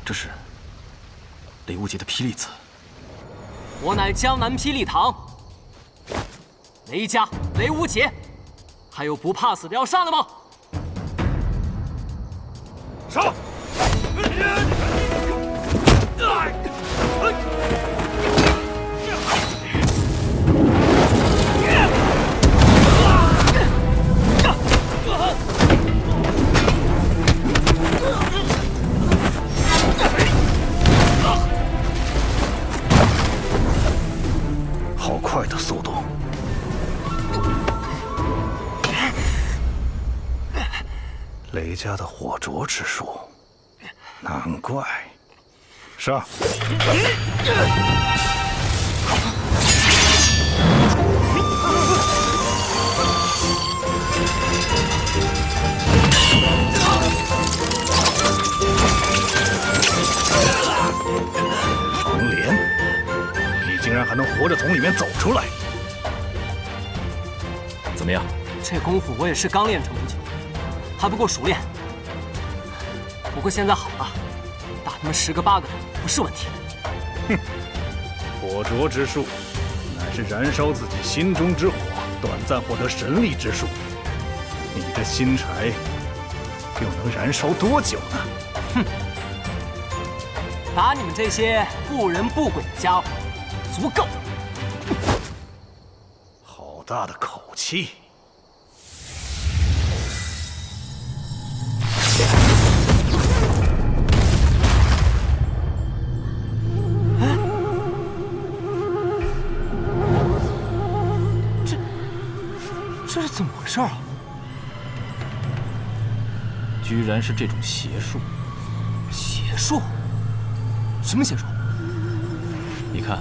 这是雷无极的霹雳刺。我乃江南霹雳堂雷家雷无极，还有不怕死的要上的吗？上！好快的速度！雷家的火灼之术，难怪。上！黄莲，你竟然还能活着从里面走出来！怎么样？这功夫我也是刚练成不久，还不够熟练。不过现在好了，打他们10个8个的不是问题。哼，火灼之术乃是燃烧自己心中之火，短暂获得神力之术。你这新柴又能燃烧多久呢？哼，打你们这些不人不鬼的家伙足够。好大的口气！这是怎么回事啊？居然是这种邪术！邪术？什么邪术？你看，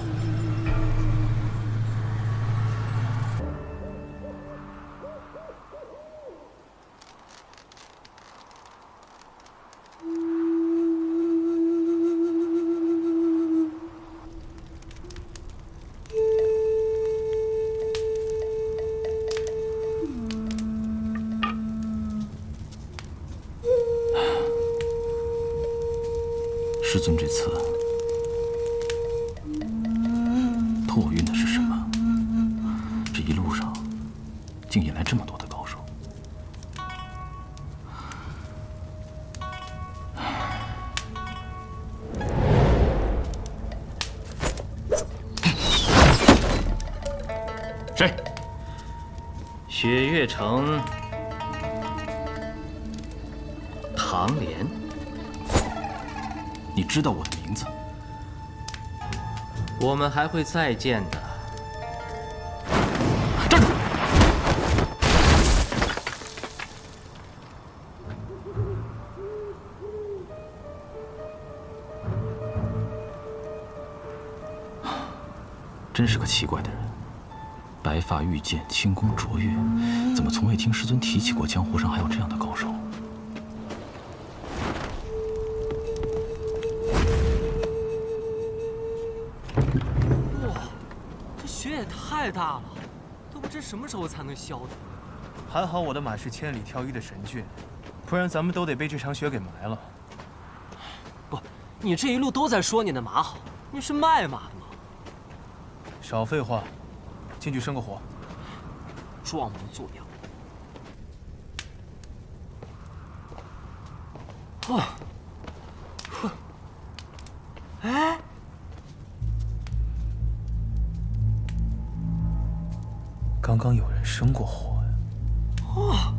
师尊这次托运的是什么？这一路上竟引来这么多的高手。谁？雪月城唐莲。你知道我的名字？我们还会再见的。站住！真是个奇怪的人，白发玉剑，轻功卓越，怎么从未听师尊提起过江湖上还有这样的高手？哇，这雪也太大了，都不知什么时候才能消的。还好我的马是千里挑一的神骏，不然咱们都得被这场雪给埋了。不，你这一路都在说你的马好，你是卖马的吗？少废话，进去生个火。装模作样。哦，哼，哎，刚刚有人生过火呀。哦。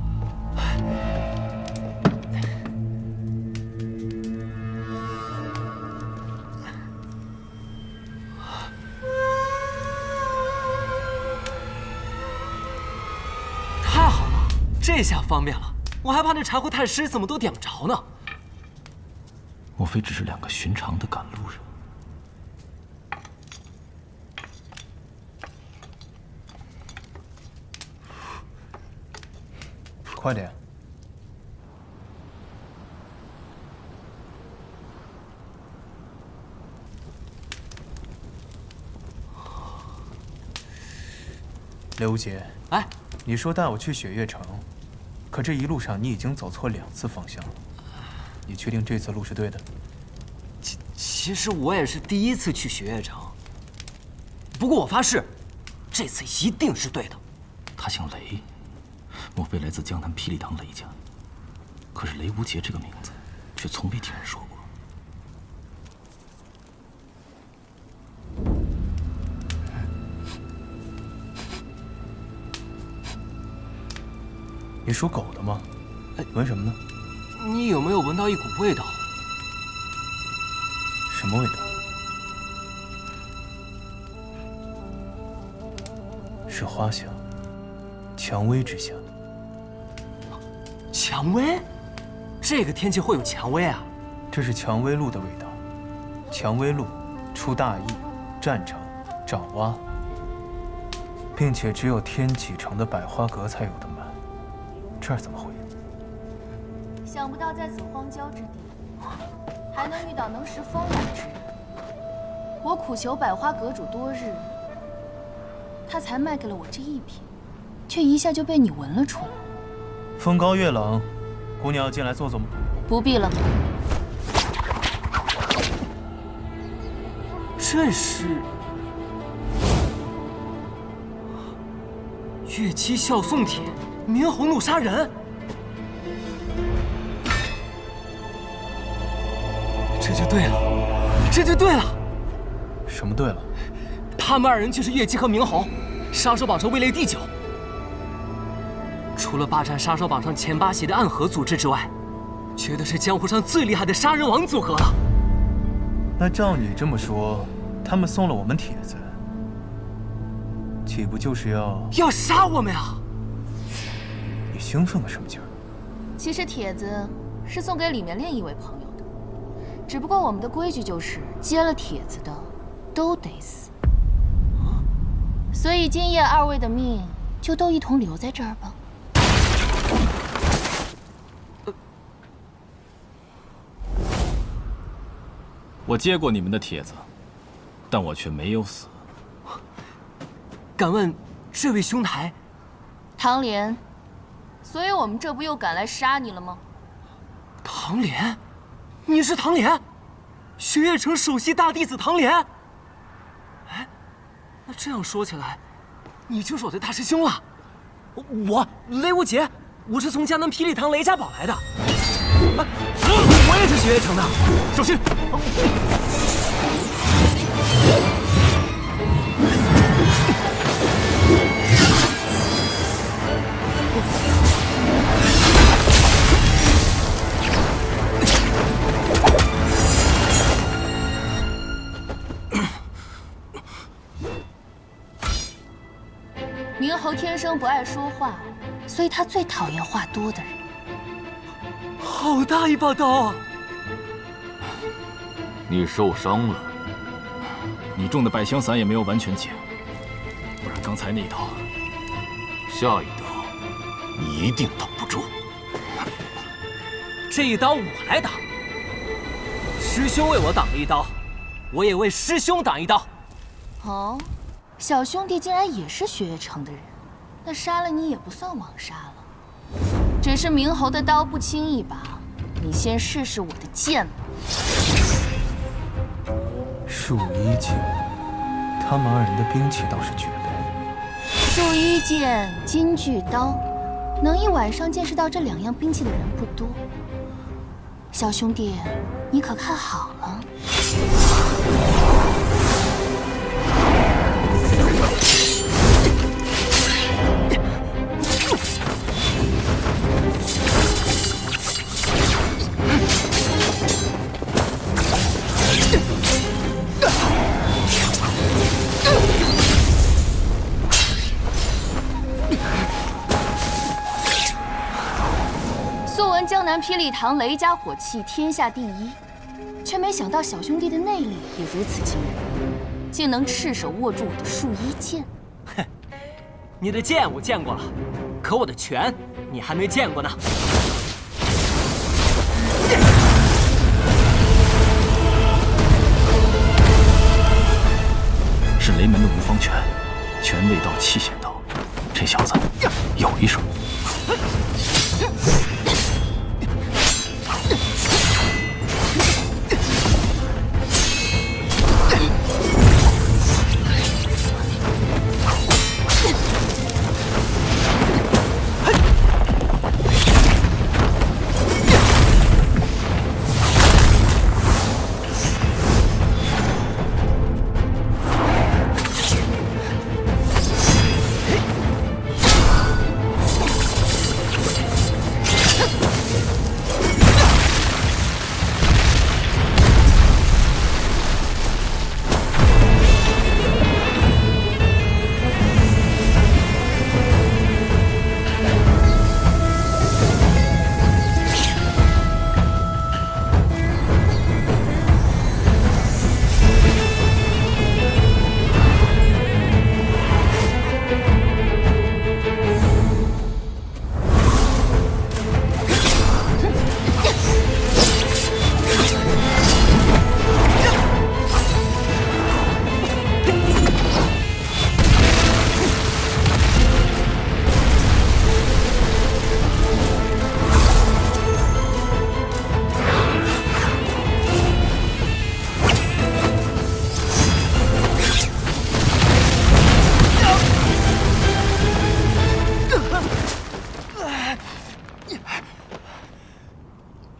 这下方便了，我还怕那柴火太湿，怎么都点不着呢。莫非只是两个寻常的赶路人？快点！刘无节，哎，你说带我去雪月城，可这一路上你已经走错2次方向了。你确定这次路是对的？其实我也是第一次去雪月城，不过我发誓，这次一定是对的。他姓雷，莫非来自江南霹雳堂雷家？可是雷无节这个名字，却从未听人说过。你属狗的吗？闻什么呢？你有没有闻到一股味道？什么味道？是花香，蔷薇之香。蔷薇？这个天气会有蔷薇啊？这是蔷薇露的味道。蔷薇露出大邑、占城、爪哇，并且只有天启城的百花阁才有的卖。这儿怎么会？想不到在此荒郊之地，还能遇到能识风雅之人。我苦求百花阁主多日，他才卖给了我这一瓶，却一下就被你闻了出来。风高月冷，姑娘要进来坐坐吗？不必了。这是月姬笑宋帖，明侯怒杀人。这就对了，这就对了。什么对了？他们2人就是月姬和明侯，杀手榜上位列第9。除了霸占杀手榜上前8席的暗河组织之外，绝对是江湖上最厉害的杀人王组合了。那照你这么说，他们送了我们帖子，岂不就是要杀我们呀？你兴奋个什么劲儿？其实帖子是送给里面另一位朋友的，只不过我们的规矩就是接了帖子的都得死，所以今夜2位的命就都一同留在这儿吧。我接过你们的帖子，但我却没有死。敢问这位兄台？唐莲，所以我们这不又赶来杀你了吗？唐莲，你是唐莲，雪月城首席大弟子唐莲。哎，那这样说起来，你就是我的大师兄了。我雷无节，我是从江南霹雳堂雷家宝来的。我也是雪月城的，小心！明侯天生不爱说话，所以他最讨厌话多的人。好大一把刀啊！你受伤了，你中的百香散也没有完全解，不然刚才那一刀，下一刀你一定挡不住。这一刀我来挡。师兄为我挡了一刀，我也为师兄挡一刀。哦，小兄弟竟然也是雪月城的人，那杀了你也不算枉杀了。只是明侯的刀不轻一把，你先试试我的剑吧。树衣剑，他们二人的兵器倒是绝配。树衣剑、金具刀，能一晚上见识到这2样兵器的人不多。小兄弟，你可看好了。素闻江南霹雳堂雷家火器天下第一，却没想到小兄弟的内力也如此惊人，竟能赤手握住我的树衣剑。哼，你的剑我见过了，可我的拳你还没见过呢。是雷门的无方拳，拳未到气先到，这小子有一手。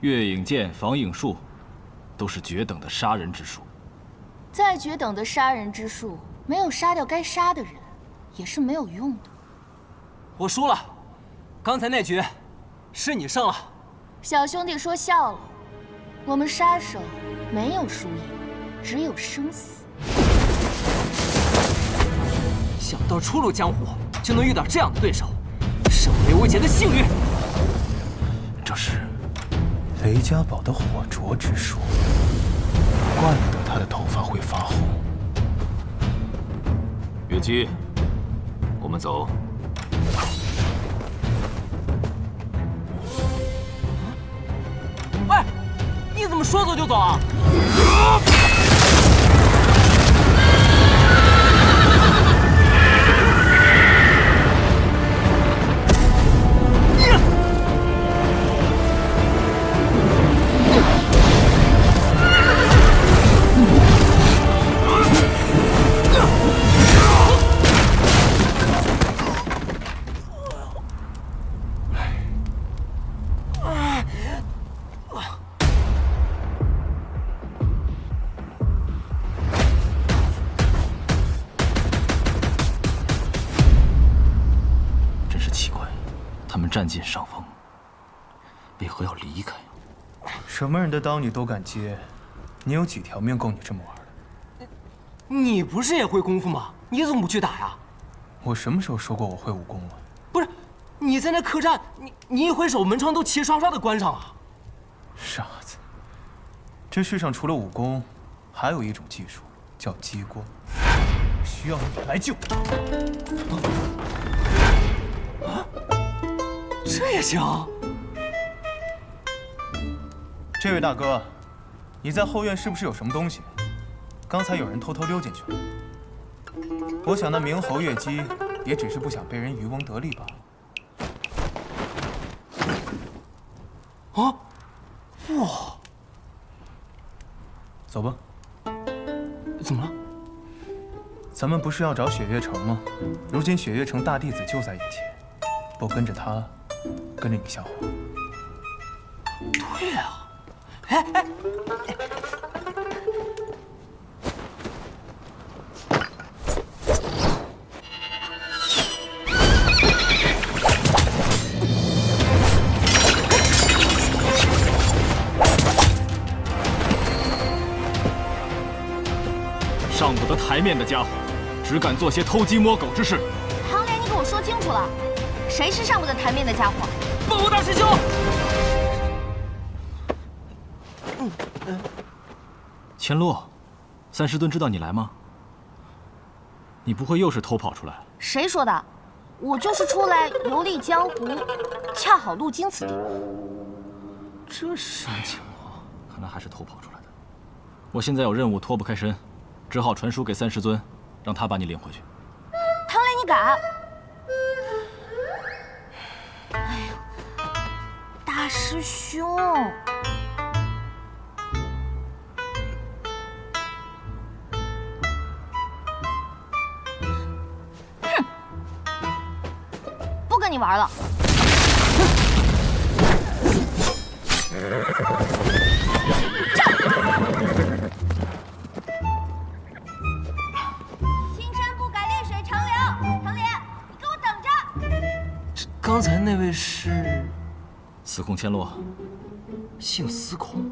月影剑、防影术，都是绝等的杀人之术。再绝等的杀人之术，没有杀掉该杀的人，也是没有用的。我输了，刚才那局是你胜了。小兄弟说笑了，我们杀手没有输赢，只有生死。想不到初入江湖就能遇到这样的对手，是我刘维杰的幸运。这是雷家宝的火灼之术，怪不得他的头发会发红。月姬，我们走。喂，你怎么说走就走啊？占尽上风，为何要离开？什么人的刀你都敢接？你有几条命够你这么玩的？你不是也会功夫吗？你怎么不去打呀？我什么时候说过我会武功了？不是，你在那客栈，你一挥手，门窗都齐刷刷的关上了。傻子，这世上除了武功，还有一种技术叫激光，需要你来救。啊，这也行？这位大哥，你在后院是不是有什么东西？刚才有人偷偷溜进去了。我想那明侯月姬也只是不想被人渔翁得利罢了。啊！哇！走吧。怎么了？咱们不是要找雪月城吗？如今雪月城大弟子就在眼前，不跟着他，跟着你像话？对啊。哎！上不得台面的家伙，只敢做些偷鸡摸狗之事。唐莲，你给我说清楚了，谁是上不得台面的家伙？报告大师兄。千洛，三师尊知道你来吗？你不会又是偷跑出来？谁说的？我就是出来游历江湖，恰好路经此地。这是什么情况？看来还是偷跑出来的。我现在有任务脱不开身，只好传书给三师尊，让他把你领回去。唐莲，你敢？哎呦，大师兄！哼，不跟你玩了。刚才那位是司空千洛，姓司空，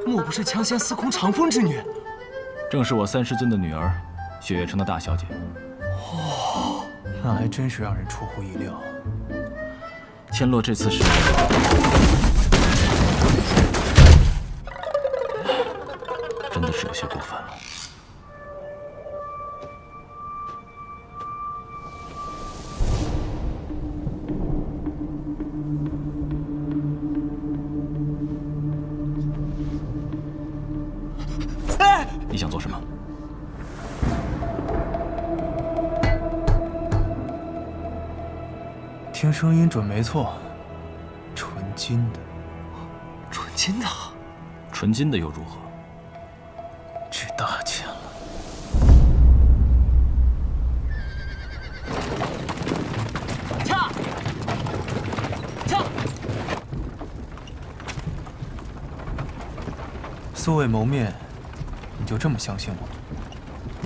莫不是强仙司空长风之女？正是我三师尊的女儿，雪月城的大小姐。哦，那还真是让人出乎意料。千洛这次是真的是有些过分了。你想做什么？听声音准没错，纯金的。纯金的？纯金的又如何？值大钱了。掐！素未谋面，你就这么相信我？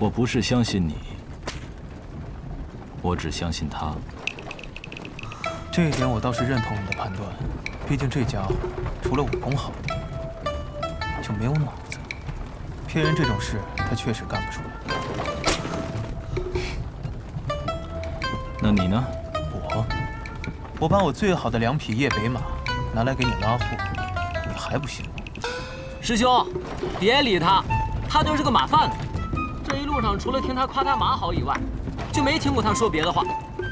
我不是相信你，我只相信他。这一点我倒是认同你的判断，毕竟这家伙除了武功好点，就没有脑子。骗人这种事，他确实干不出来。那你呢？我把我最好的2匹夜北马拿来给你拉货，你还不信我？师兄，别理他，他就是个马贩子。这一路上除了听他夸他马好以外，就没听过他说别的话。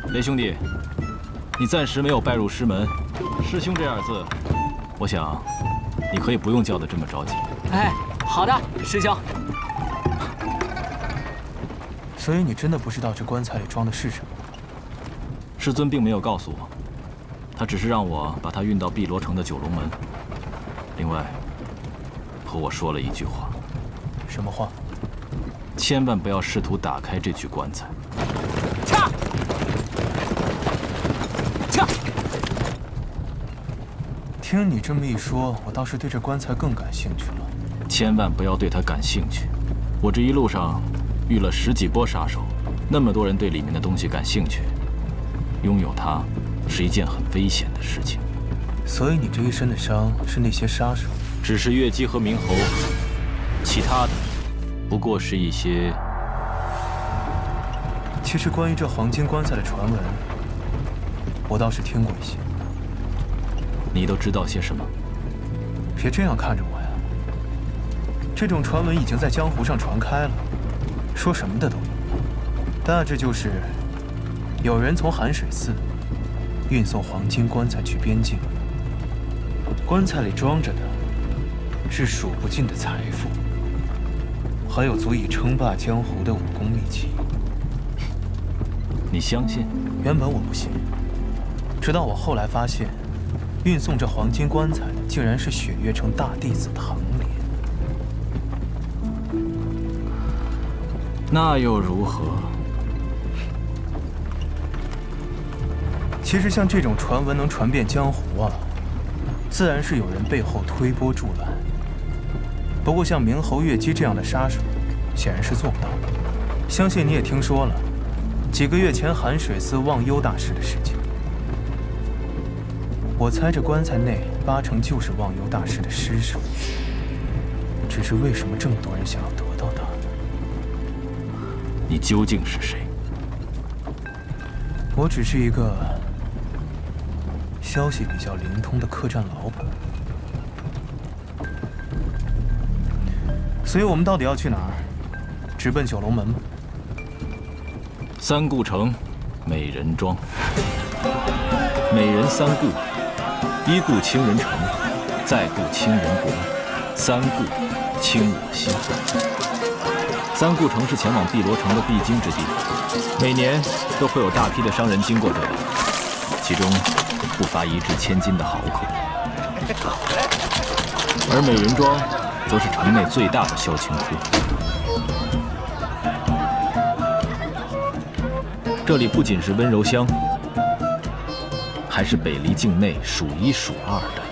雷兄弟，你暂时没有拜入师门，师兄这2字，我想你可以不用叫得这么着急。哎，好的，师兄。所以你真的不知道这棺材里装的是什么？师尊并没有告诉我，他只是让我把它运到碧罗城的九龙门。另外，和我说了一句话。什么话？千万不要试图打开这具棺材。掐！掐！听你这么一说，我倒是对这棺材更感兴趣了。千万不要对它感兴趣。我这一路上遇了10几波杀手，那么多人对里面的东西感兴趣，拥有它是一件很危险的事情。所以你这一身的伤是那些杀手？只是月姬和明侯，其他的不过是一些其实关于这黄金棺材的传闻，我倒是听过一些。你都知道些什么？别这样看着我呀！这种传闻已经在江湖上传开了，说什么的都有。大致就是，有人从寒水寺运送黄金棺材去边境，棺材里装着的是数不尽的财富，还有足以称霸江湖的武功秘籍。你相信？原本我不信，直到我后来发现，运送这黄金棺材的竟然是雪月城大弟子唐莲。那又如何？其实像这种传闻能传遍江湖啊，自然是有人背后推波助澜。不过像明侯月姬这样的杀手，显然是做不到的。相信你也听说了，几个月前寒水寺忘忧大师的事情。我猜这棺材内8成就是忘忧大师的尸首。只是为什么这么多人想要得到它？你究竟是谁？我只是一个消息比较灵通的客栈老板。所以我们到底要去哪儿？直奔九龙门吗？三顾城，美人庄。美人三顾：一顾倾人城，再顾倾人国，三顾倾我心。三顾城是前往碧罗城的必经之地，每年都会有大批的商人经过这里，其中不乏1掷千金的豪客。而美人庄则是城内最大的销情窟，这里不仅是温柔乡，还是北离境内数1数2的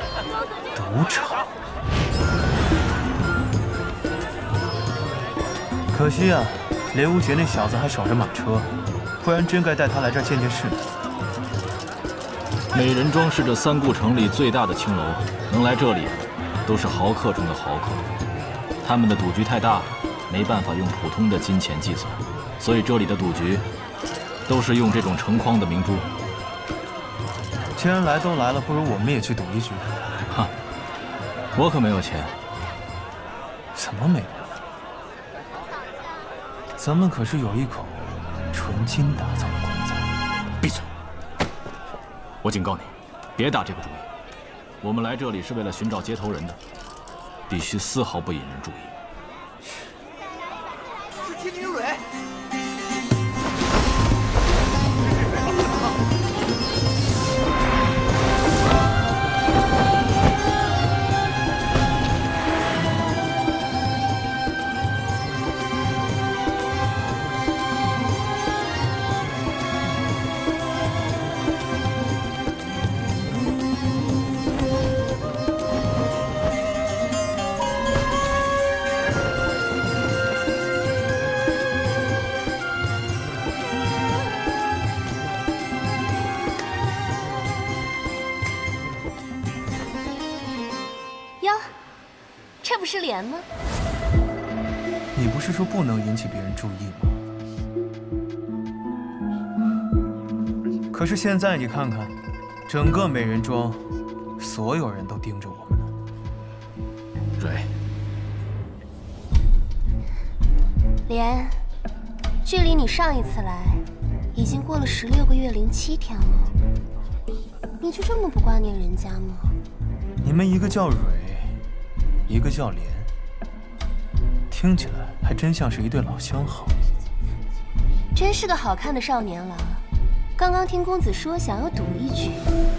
赌场。可惜啊，雷无绝那小子还守着马车，不然真该带他来这儿见见世面。美人庄是这三顾城里最大的青楼，能来这里都是豪客中的豪客。他们的赌局太大，没办法用普通的金钱计算，所以这里的赌局都是用这种成筐的明珠。既然来都来了，不如我们也去赌一局。哈，我可没有钱。怎么没有？咱们可是有一口纯金打造的棺材。闭嘴！我警告你，别打这个主意。我们来这里是为了寻找接头人的，必须丝毫不引人注意。是天明蕊。是莲吗？你不是说不能引起别人注意吗？可是现在你看看，整个美人庄，所有人都盯着我们呢。蕊，莲，距离你上一次来，已经过了16个月零7天了。你就这么不挂念人家吗？你们一个叫蕊，一个叫莲，听起来还真像是一对老相好。真是个好看的少年郎。刚刚听公子说想要赌一局，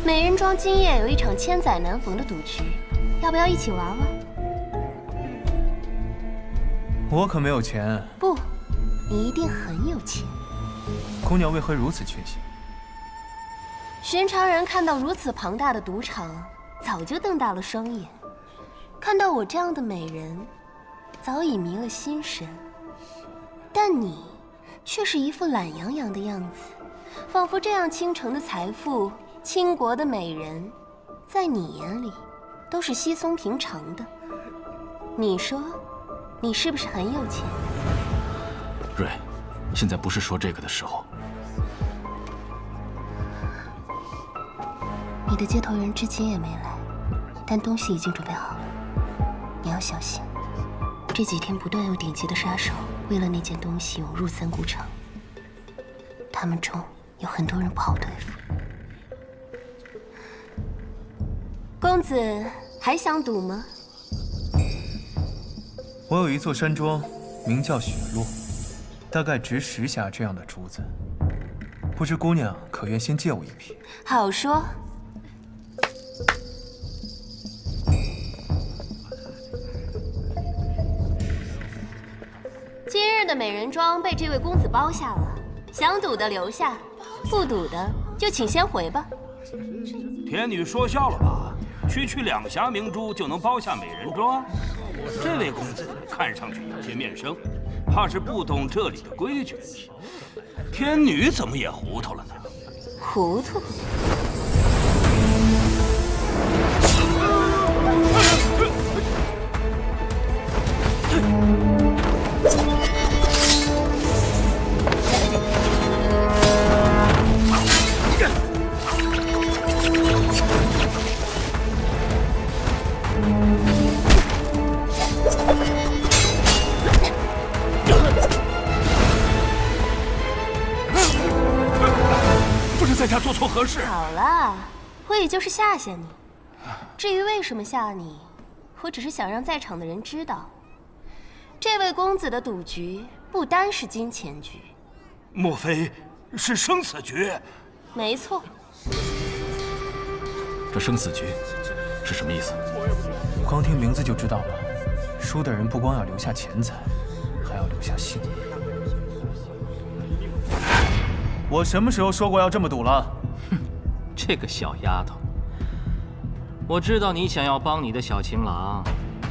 美人庄今夜有一场千载难逢的赌局，要不要一起玩玩？我可没有钱。不，你一定很有钱。姑娘为何如此确信？寻常人看到如此庞大的赌场，早就瞪大了双眼。看到我这样的美人，早已迷了心神。但你却是一副懒洋洋的样子，仿佛这样倾城的财富、倾国的美人，在你眼里都是稀松平常的。你说，你是不是很有钱？蕊，现在不是说这个的时候。你的接头人至今也没来，但东西已经准备好了。你要小心，这几天不断有顶级的杀手为了那件东西涌入三顾城，他们中有很多人不好对付。公子还想赌吗？我有一座山庄，名叫雪落，大概值10匣这样的珠子。不知姑娘可愿先借我一批？好说。今日的美人庄被这位公子包下了，想赌的留下，不赌的就请先回吧。天女说笑了吧？区区2匣明珠就能包下美人庄？这位公子看上去有些面生，怕是不懂这里的规矩。天女怎么也糊涂了呢？糊涂？在家做错何事？好了，我也就是吓吓你。至于为什么吓你，我只是想让在场的人知道，这位公子的赌局不单是金钱局。莫非是生死局？没错。这生死局是什么意思？光听名字就知道了。输的人不光要留下钱财，还要留下性命。我什么时候说过要这么赌了？哼，这个小丫头，我知道你想要帮你的小情郎，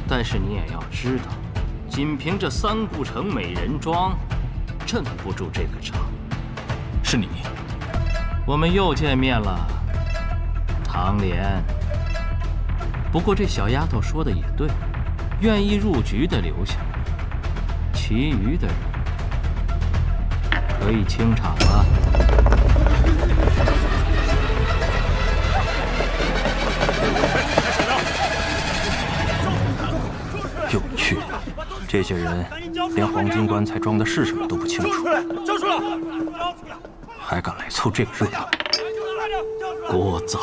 但是你也要知道，仅凭这三顾城美人庄，镇不住这个场。是你，我们又见面了，唐莲。不过这小丫头说的也对，愿意入局的留下，其余的人可以清场了。有趣，这些人连黄金棺材装的是什么都不清楚，还敢来凑这个热闹，聒噪！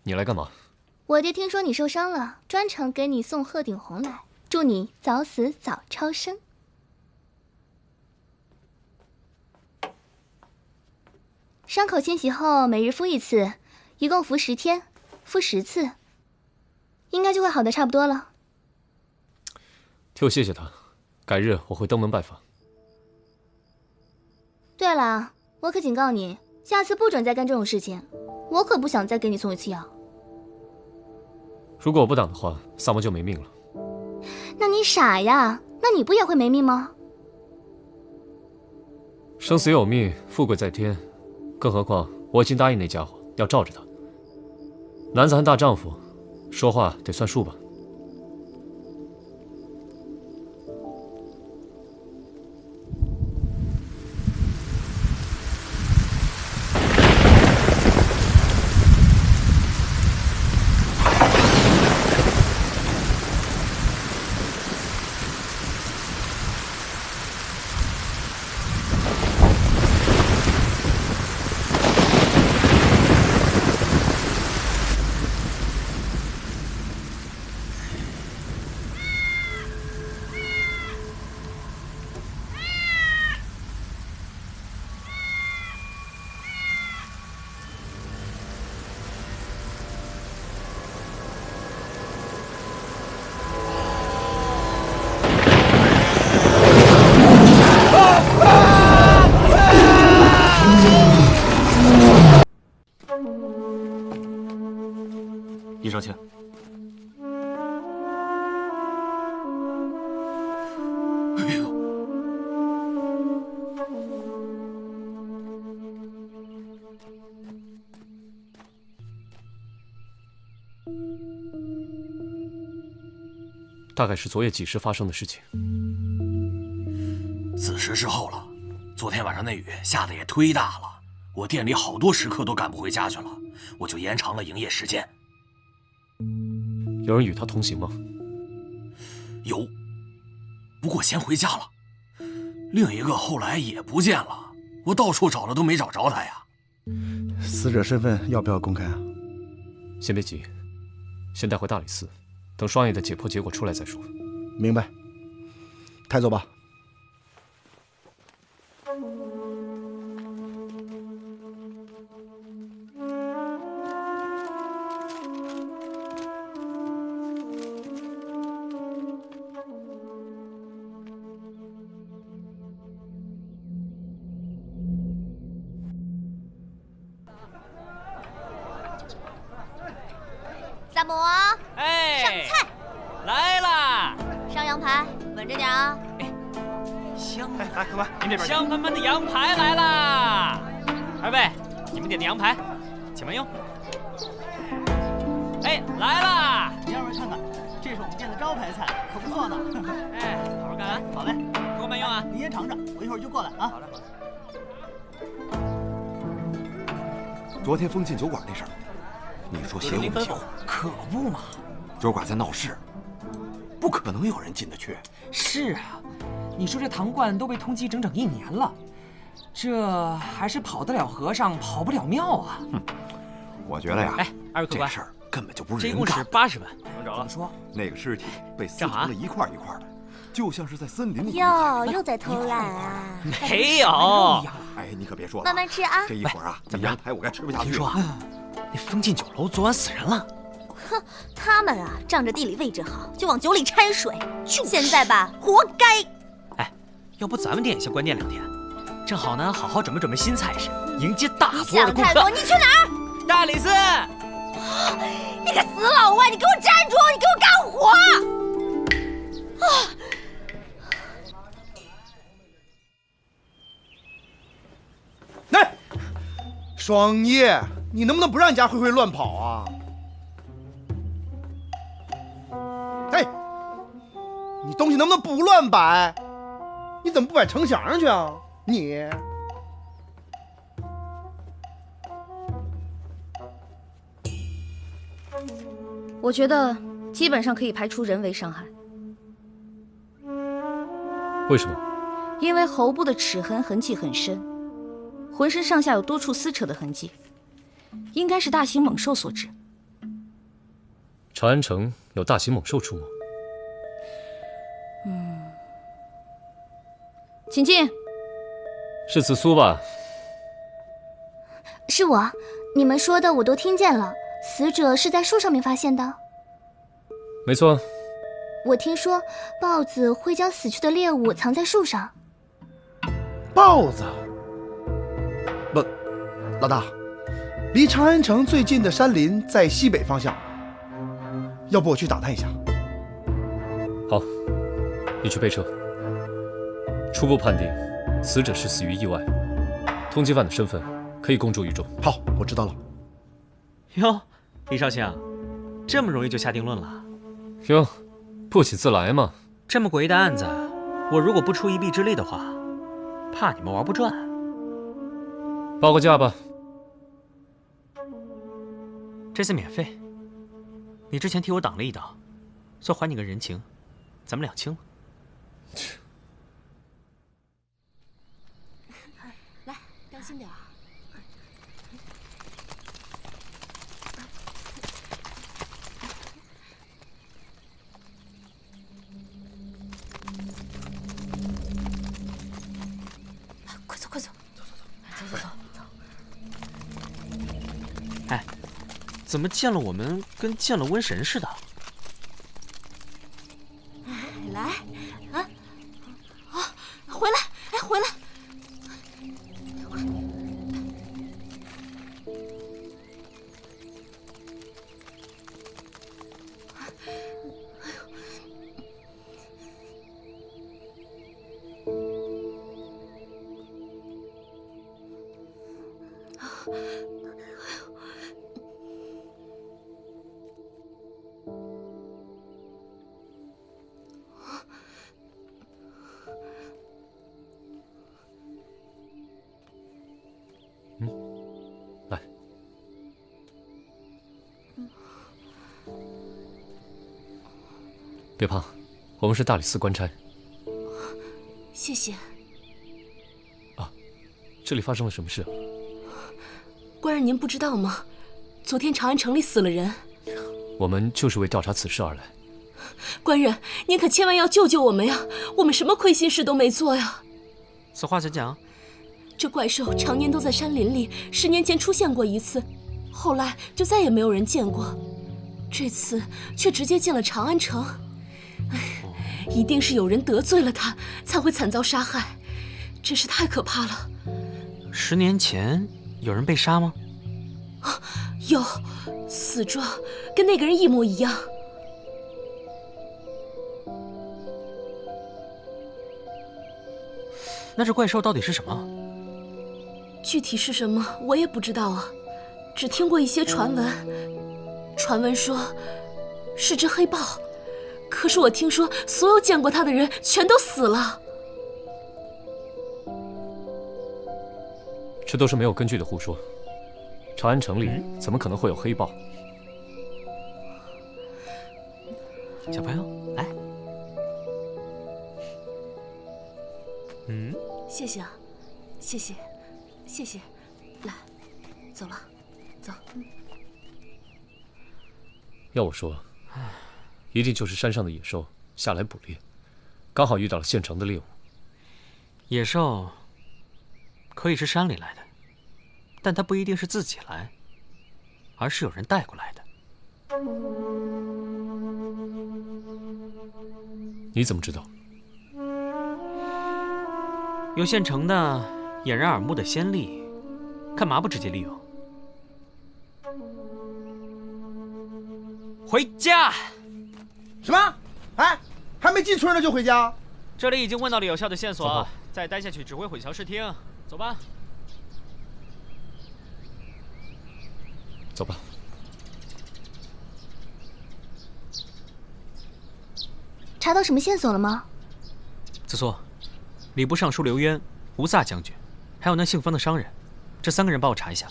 你来干嘛？我爹听说你受伤了，专程给你送鹤顶红来，祝你早死早超生。伤口清洗后，每日敷1次，一共敷10天，敷10次，应该就会好的差不多了。替我谢谢他，改日我会登门拜访。对了，我可警告你，下次不准再干这种事情，我可不想再给你送1次药。如果我不挡的话，萨摩就没命了。那你傻呀？那你不也会没命吗？生死有命，富贵在天，更何况我已经答应那家伙要罩着他。男子汉大丈夫，说话得算数吧。大概是昨夜几时发生的事情。子时之后了，昨天晚上那雨下的也忒大了，我店里好多食客都赶不回家去了，我就延长了营业时间。有人与他同行吗？有，不过先回家了。另一个后来也不见了，我到处找了都没找着他呀。死者身份要不要公开啊？先别急，先带回大理寺，等双爷的解剖结果出来再说。明白，抬走吧。萨摩，哎，上菜，来啦！上羊排，稳着点啊！香，来，客官，您这边香喷喷的羊排来啦！二位，你们点的羊排，请慢用。哎，来啦！您二位看看，这是我们店的招牌菜，可不错呢。哎，好好干啊！好嘞，给我慢用啊！您先尝尝，我一会儿就过来啊。好嘞，好嘞。昨天封禁酒馆那事儿，你说邪乎不邪乎？可不嘛，酒馆在闹市，不可能有人进得去。是啊，你说这唐冠都被通缉整整1年了，这还是跑得了和尚跑不了庙啊！哼，我觉得呀，哎，二位客官，这事儿根本就不是这一共是人干的。 80万，能找了。说那个尸体被撕成了一块一块的，就像是在森林里。又在偷懒啊？没有。哎，你可别说了，慢慢吃啊。这一会儿啊，这羊排我该吃不下去了。听说那封禁酒楼昨晚死人了。哼，他们啊，仗着地理位置好，就往酒里掺水。现在吧，活该。哎，要不咱们店也先关店2天，正好呢，好好准备准备新菜式，迎接大多的顾客。想太多，你去哪儿？大理寺。你个死老外，你给我站住！你给我干活！啊！来，双叶，你能不能不让你家慧慧乱跑啊？哎，你东西能不能不乱摆？你怎么不摆城墙上去啊？你。我觉得基本上可以排除人为伤害，为什么？因为喉部的齿痕迹很深，浑身上下有多处撕扯的痕迹，应该是大型猛兽所致。长安城有大型猛兽出没？请进。是紫苏吧？是我，你们说的我都听见了。死者是在树上面发现的？没错。我听说豹子会将死去的猎物藏在树上。豹子？不，老大，离长安城最近的山林在西北方向，要不我去打探一下？好，你去备车。初步判定，死者是死于意外，通缉犯的身份可以公诸于众。好，我知道了。哟，李少卿，这么容易就下定论了？哟，不请自来嘛。这么诡异的案子，我如果不出一臂之力的话，怕你们玩不转。报个价吧。这次免费，你之前替我挡了一刀，算还你个人情，咱们两清了。来，当心点啊！快走，快走！走。哎，怎么见了我们跟见了瘟神似的？来，啊，回来，哎，回来！别怕，我们是大理寺官差。谢谢。这里发生了什么事？官人，您不知道吗？昨天长安城里死了人。我们就是为调查此事而来。官人，您可千万要救救我们呀！我们什么亏心事都没做呀。此话怎讲？这怪兽常年都在山林里，10年前出现过一次，后来就再也没有人见过。这次却直接进了长安城。一定是有人得罪了他，才会惨遭杀害，真是太可怕了。10年前有人被杀吗？有，死状跟那个人一模一样。那这怪兽到底是什么？具体是什么我也不知道啊，只听过一些传闻。传闻说是只黑豹，可是我听说所有见过它的人全都死了。这都是没有根据的胡说。长安城里怎么可能会有黑豹？小朋友，来。谢谢啊，谢谢，谢谢。来，走了，走。要我说，一定就是山上的野兽下来捕猎，刚好遇到了县城的猎物。野兽可以是山里来的，但它不一定是自己来，而是有人带过来的。你怎么知道？有现成的掩人耳目的先例，干嘛不直接利用？回家。什么？哎，还没进村呢就回家？这里已经问到了有效的线索，再待下去只会混淆视听。走吧。走吧。查到什么线索了吗？子苏，礼部尚书刘渊、吴萨将军，还有那姓方的商人，这3个人帮我查一下。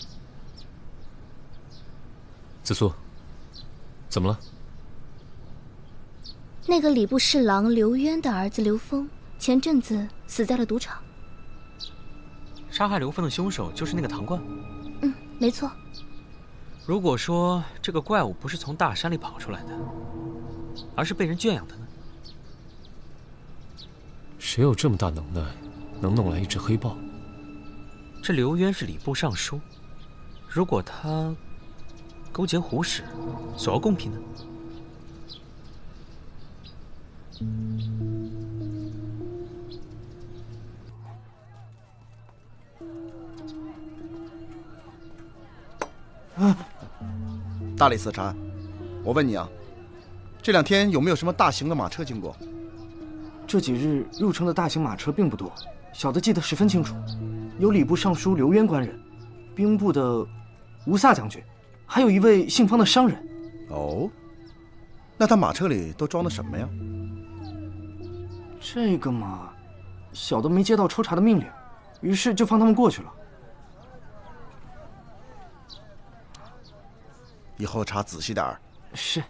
子苏，怎么了？那个礼部侍郎刘渊的儿子刘峰，前阵子死在了赌场。杀害刘峰的凶手就是那个唐冠？没错。如果说这个怪物不是从大山里跑出来的，而是被人圈养的呢？谁有这么大能耐，能弄来一只黑豹？这刘渊是礼部尚书，如果他勾结胡使，索要贡品呢？大理寺查案，我问你啊，这2天有没有什么大型的马车经过？这几日入城的大型马车并不多，小的记得十分清楚，有礼部尚书刘渊官人，兵部的吴萨将军，还有一位姓方的商人。哦，那他马车里都装的什么呀？这个嘛，小的没接到抽查的命令，于是就放他们过去了。以后查仔细点儿。是。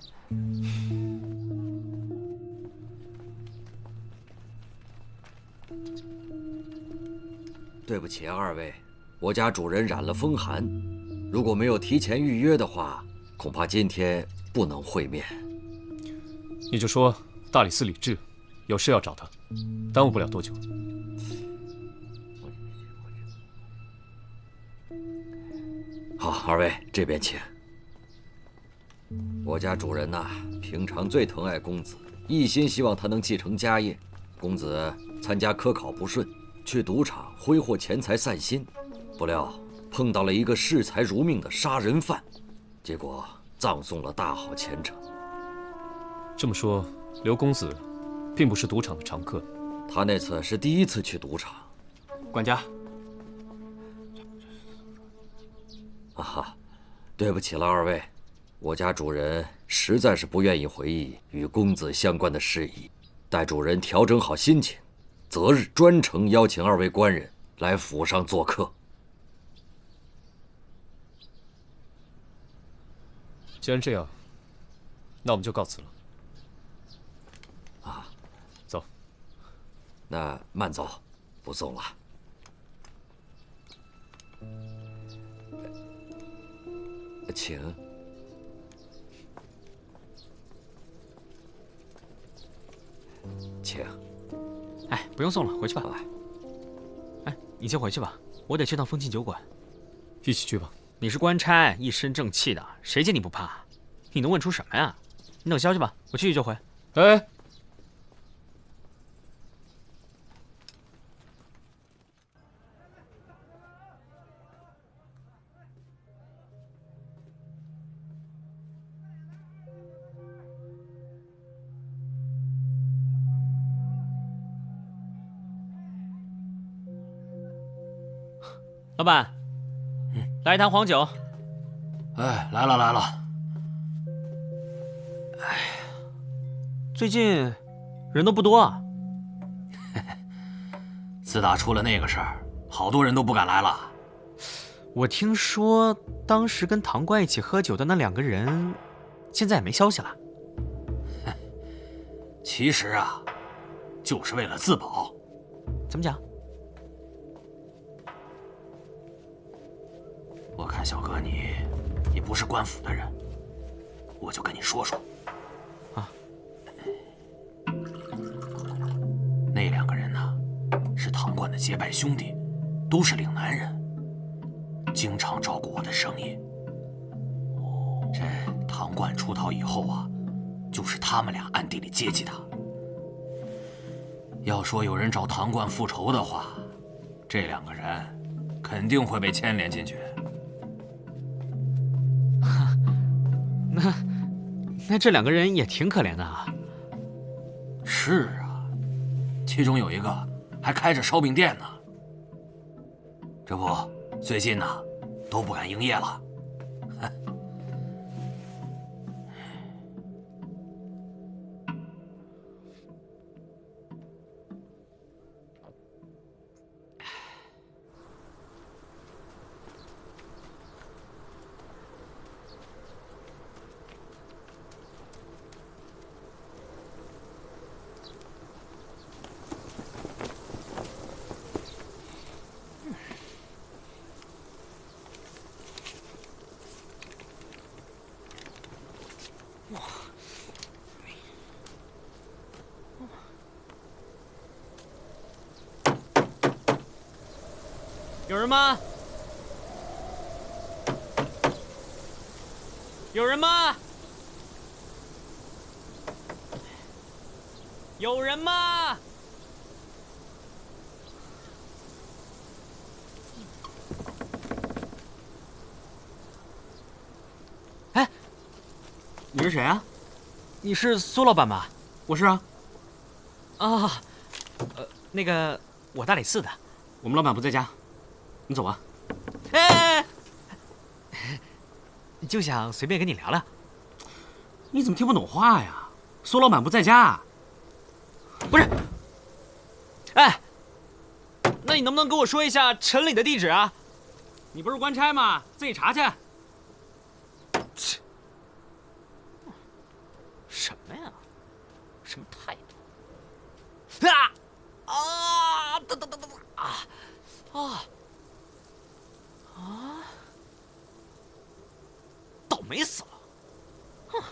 对不起啊，2位，我家主人染了风寒，如果没有提前预约的话，恐怕今天不能会面。你就说大理寺李治有事要找他，耽误不了多久。好，2位这边请。我家主人呐，平常最疼爱公子，一心希望他能继承家业。公子参加科考不顺，去赌场挥霍钱财散心，不料碰到了一个视财如命的杀人犯，结果葬送了大好前程。这么说，刘公子并不是赌场的常客。他那次是第1次去赌场。管家。啊哈，对不起了2位，我家主人实在是不愿意回忆与公子相关的事宜，待主人调整好心情，择日专程邀请2位官人来府上做客。既然这样，那我们就告辞了。那慢走，不送了。请。请。哎，不用送了，回去吧。哎，你先回去吧，我得去趟风庆酒馆。一起去吧。你是官差，一身正气的，谁见你不怕？你能问出什么呀？你等消息吧，我去就回。哎。老板，来一坛黄酒。哎，来了来了。哎呀，最近人都不多啊。自打出了那个事儿，好多人都不敢来了。我听说当时跟唐官一起喝酒的那2个人，现在也没消息了。其实啊，就是为了自保。怎么讲？我看小哥你不是官府的人，我就跟你说说。啊，那2个人呢，是唐官的结拜兄弟，都是岭南人，经常照顾我的生意。这唐官出逃以后啊，就是他们俩暗地里接济他。要说有人找唐官复仇的话，这2个人肯定会被牵连进去。那这2个人也挺可怜的啊。是啊，其中有一个还开着烧饼店呢。这不，最近呢都不敢营业了。有人吗？有人吗？有人吗？哎，你是谁啊？你是苏老板吧？我是啊。啊，那个我大理寺的。我们老板不在家，你走吧。哎，就想随便跟你聊聊。你怎么听不懂话呀？苏老板不在家。不是。哎，那你能不能跟我说一下城里的地址啊？你不是官差吗？自己查去。什么呀？什么态度？啊啊！等啊啊啊！倒霉死了！哼！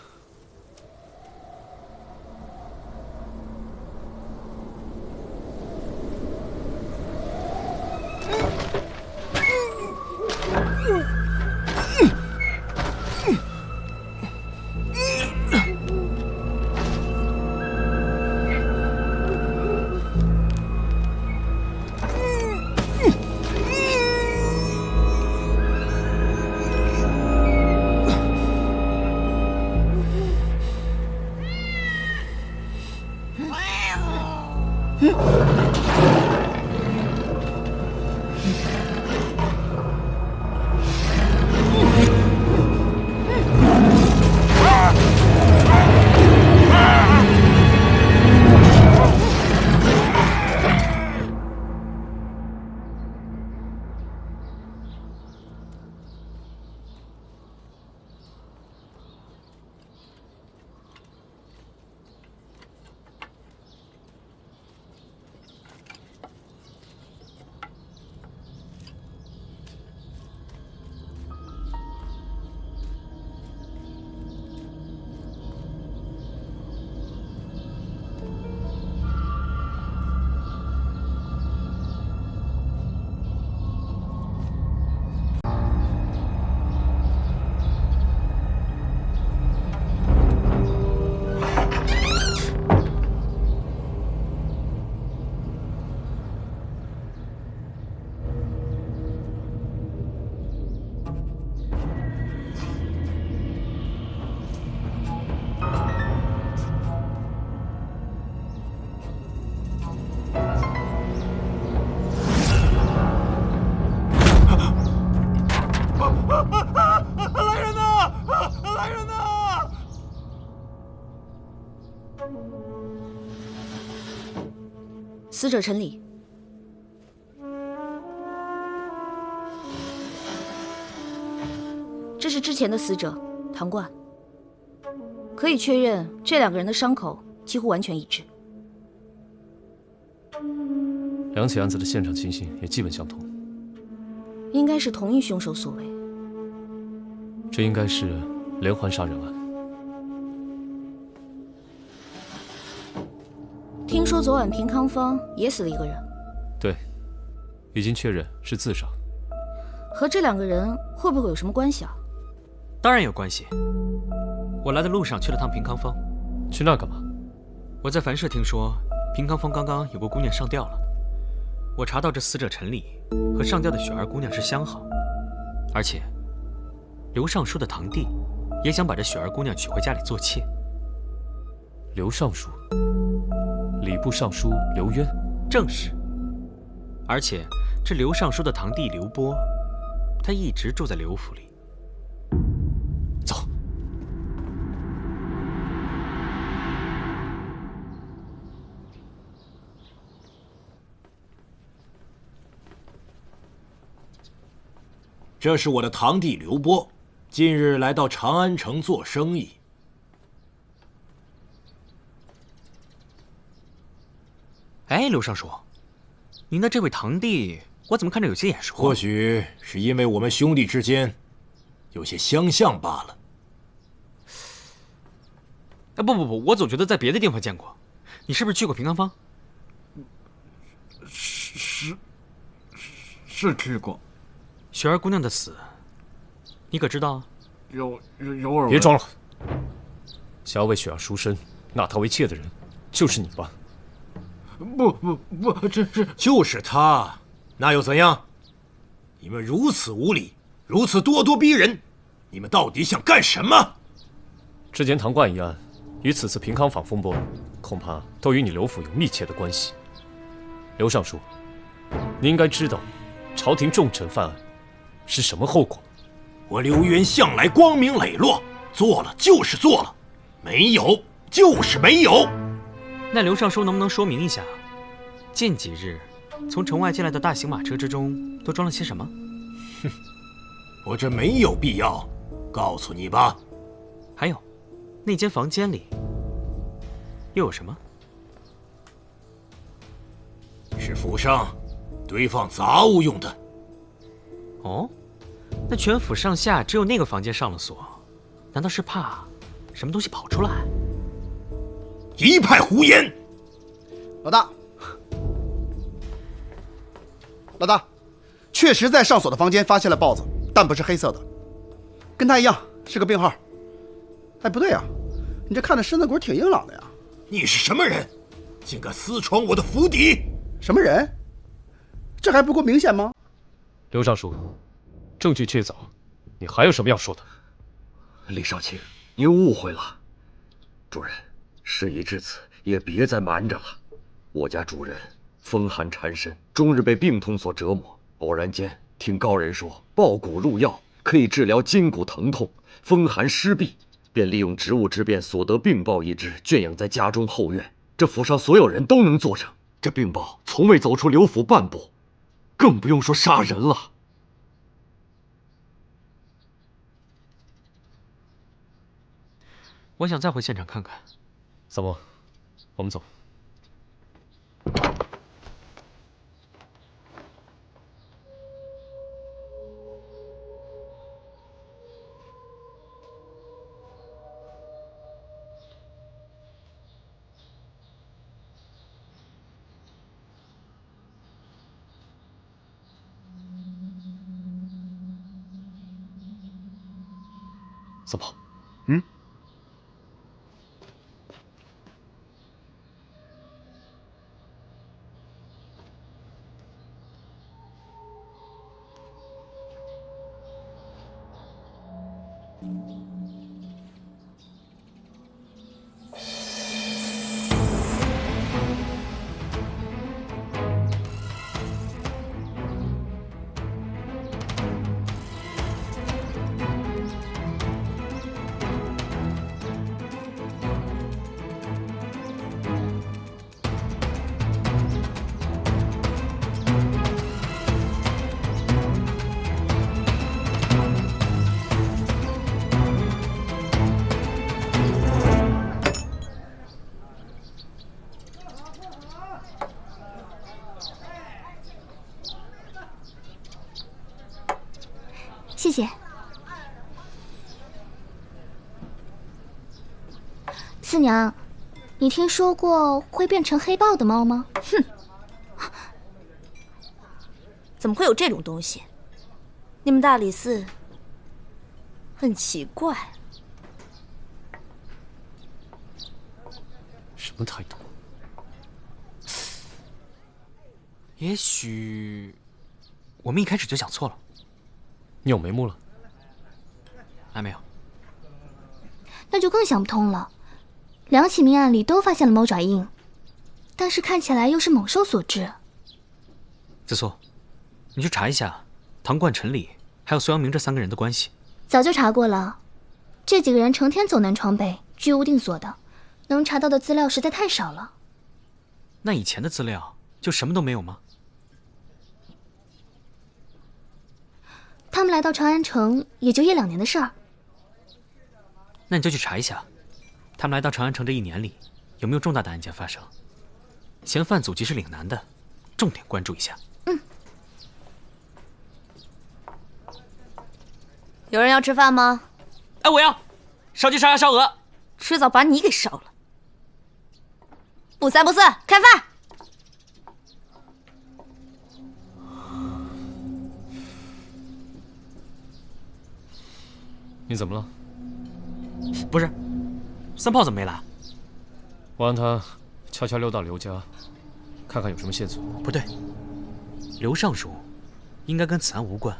死者陈礼，这是之前的死者唐冠，可以确认这两个人的伤口几乎完全一致。两起案子的现场情形也基本相同，应该是同一凶手所为。这应该是连环杀人案。听说昨晚平康坊也死了一个人。对，已经确认是自杀。和这两个人会不会有什么关系啊？当然有关系。我来的路上去了趟平康坊。去那干嘛？我在樊社听说平康坊刚刚有个姑娘上吊了。我查到这死者陈礼和上吊的雪儿姑娘是相好，而且刘尚书的堂弟也想把这雪儿姑娘娶回家里做妾。刘尚书，礼部尚书刘渊，正是。而且这刘尚书的堂弟刘波，他一直住在刘府里。走。这是我的堂弟刘波，近日来到长安城做生意。哎，刘尚书，您的这位堂弟，我怎么看着有些眼熟？或许是因为我们兄弟之间有些相像罢了。哎，不，我总觉得在别的地方见过。你是不是去过平康坊？是去过。雪儿姑娘的死，你可知道啊？有耳闻。别装了，想要为雪儿赎身，纳她为妾的人，就是你吧？不，这就是他，那又怎样？你们如此无礼，如此咄咄逼人，你们到底想干什么？之前唐冠一案与此次平康坊风波，恐怕都与你刘府有密切的关系。刘尚书，你应该知道，朝廷重臣犯案是什么后果。我刘渊向来光明磊落，做了就是做了，没有就是没有。那刘尚书能不能说明一下，近几日从城外进来的大型马车之中都装了些什么？哼，我这没有必要告诉你吧。还有，那间房间里又有什么？是府上堆放杂物用的。哦，那全府上下只有那个房间上了锁，难道是怕什么东西跑出来？一派胡言！老大，确实在上锁的房间发现了豹子，但不是黑色的，跟他一样是个病号。哎，不对呀，你这看着身子骨挺硬朗的呀。你是什么人，竟敢私闯我的府邸？什么人？这还不够明显吗？刘尚书，证据确凿，你还有什么要说的？李少卿，您误会了。主人，事已至此，也别再瞒着了。我家主人风寒缠身，终日被病痛所折磨。偶然间听高人说，爆骨入药可以治疗筋骨疼痛、风寒湿痹，便利用职务之便所得病报一支，圈养在家中后院。这府上所有人都能作证，这病报从未走出刘府半步，更不用说杀人了。我想再回现场看看。萨摩，我们走。萨摩，谢谢。四娘，你听说过会变成黑豹的猫吗？哼，怎么会有这种东西？你们大理寺很奇怪。什么态度？也许我们一开始就想错了。你有眉目了？还没有。那就更想不通了。2起命案里都发现了猫爪印，但是看起来又是猛兽所致。子苏，你去查一下唐冠、陈礼还有苏阳明这3个人的关系。早就查过了，这几个人成天走南闯北，居无定所的，能查到的资料实在太少了。那以前的资料就什么都没有吗？他们来到长安城也就1、2年的事儿。那你就去查一下，他们来到长安城这1年里，有没有重大的案件发生？嫌犯祖籍是岭南的，重点关注一下。有人要吃饭吗？哎，我要烧鸡、烧鸭、烧鹅，迟早把你给烧了。不三不四，开饭！你怎么了？不是，三炮怎么没来？我让他悄悄溜到刘家，看看有什么线索。不对，刘尚书应该跟此案无关。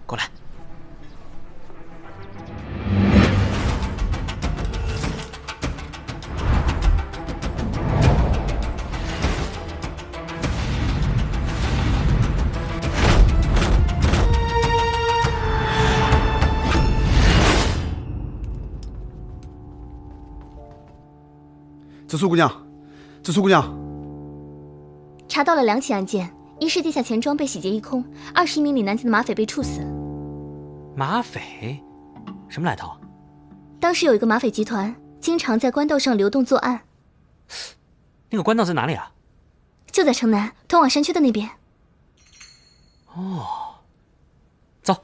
过来。紫苏姑娘，紫苏姑娘，查到了2起案件，一是地下钱庄被洗劫一空，2是1名岭南籍的马匪被处死。马匪？什么来头？当时有一个马匪集团，经常在官道上流动作案。那个官道在哪里啊？就在城南，通往山区的那边。哦，走。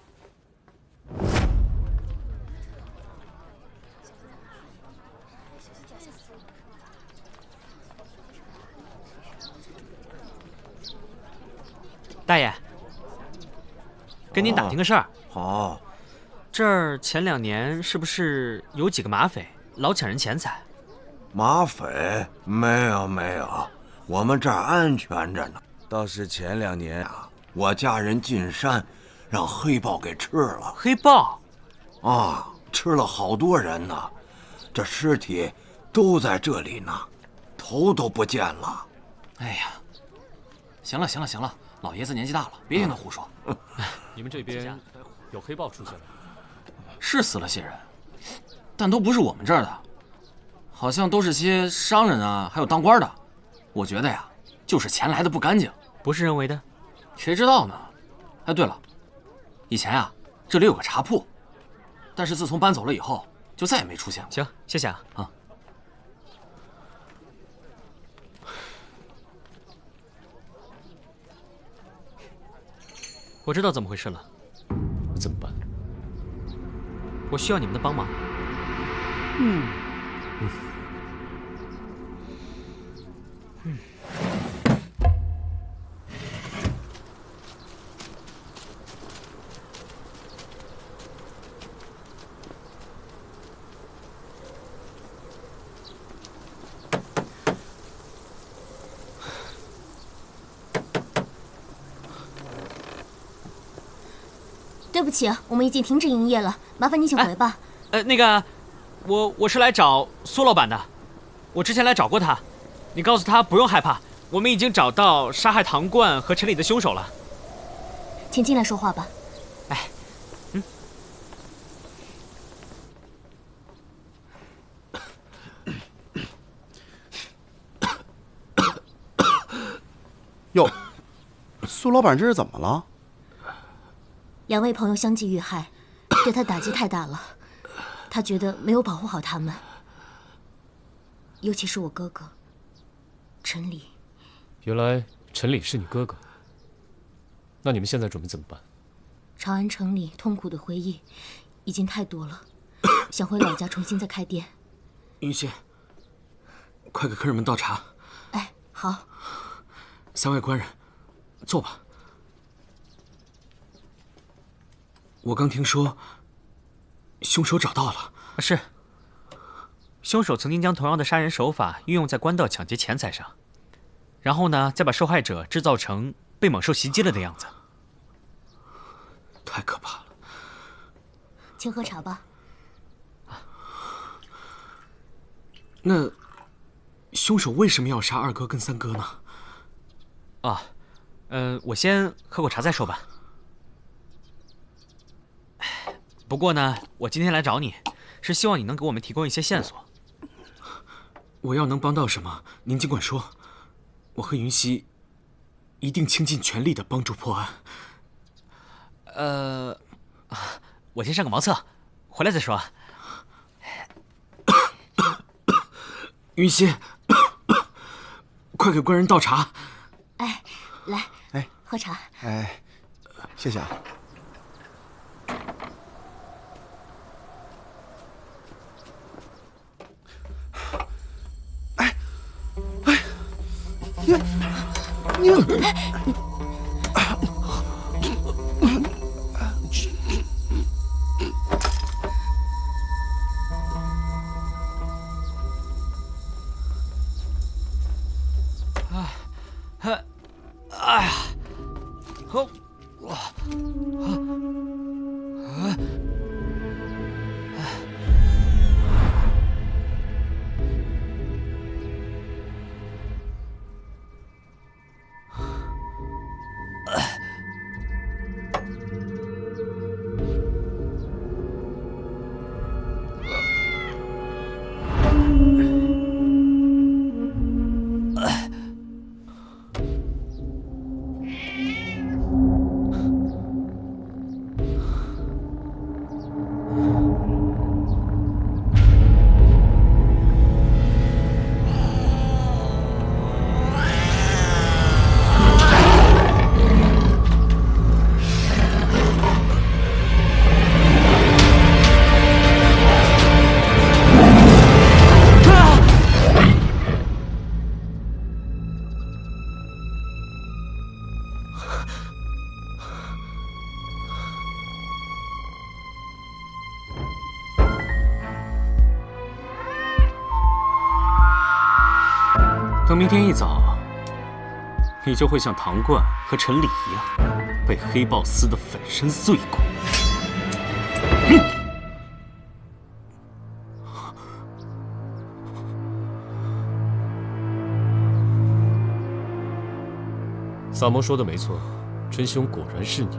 大爷，跟您打听个事儿。好，这儿前2年是不是有几个马匪老抢人钱财？马匪？没有没有，我们这儿安全着呢。倒是前2年啊，我家人进山，让黑豹给吃了。黑豹？啊，吃了好多人呢，这尸体都在这里呢，头都不见了。哎呀，行了行了行了。老爷子年纪大了，别听他胡说。你们这边有黑豹出现了？是死了些人，但都不是我们这儿的，好像都是些商人啊，还有当官的。我觉得呀，就是钱来的不干净。不是人为的？谁知道呢？哎，对了，以前啊，这里有个茶铺，但是自从搬走了以后，就再也没出现过。行，谢谢啊。啊。我知道怎么回事了。怎么办？我需要你们的帮忙。对不起，我们已经停止营业了，麻烦你请回吧。那个，我是来找苏老板的，我之前来找过他，你告诉他不用害怕，我们已经找到杀害唐冠和陈礼的凶手了。请进来说话吧。哟，苏老板这是怎么了？2位朋友相继遇害，对他打击太大了。他觉得没有保护好他们，尤其是我哥哥陈礼。原来陈礼是你哥哥，那你们现在准备怎么办？长安城里痛苦的回忆已经太多了，想回老家重新再开店。云溪，快给客人们倒茶。哎，好。三位官人，坐吧。我刚听说，凶手找到了。是。凶手曾经将同样的杀人手法运用在官道抢劫钱财上，然后呢，再把受害者制造成被猛兽袭击了的样子。太可怕了。请喝茶吧。那凶手为什么要杀二哥跟三哥呢？啊，我先喝口茶再说吧。不过呢，我今天来找你，是希望你能给我们提供一些线索。我要能帮到什么，您尽管说。我和云溪一定倾尽全力的帮助破案。我先上个茅厕，回来再说。云溪，快给官人倒茶。哎，来，哎，喝茶。哎，谢谢啊。你哎呀，好，等明天一早，你就会像唐冠和陈礼一样，被黑豹撕得粉身碎骨。萨摩说的没错，真凶果然是你。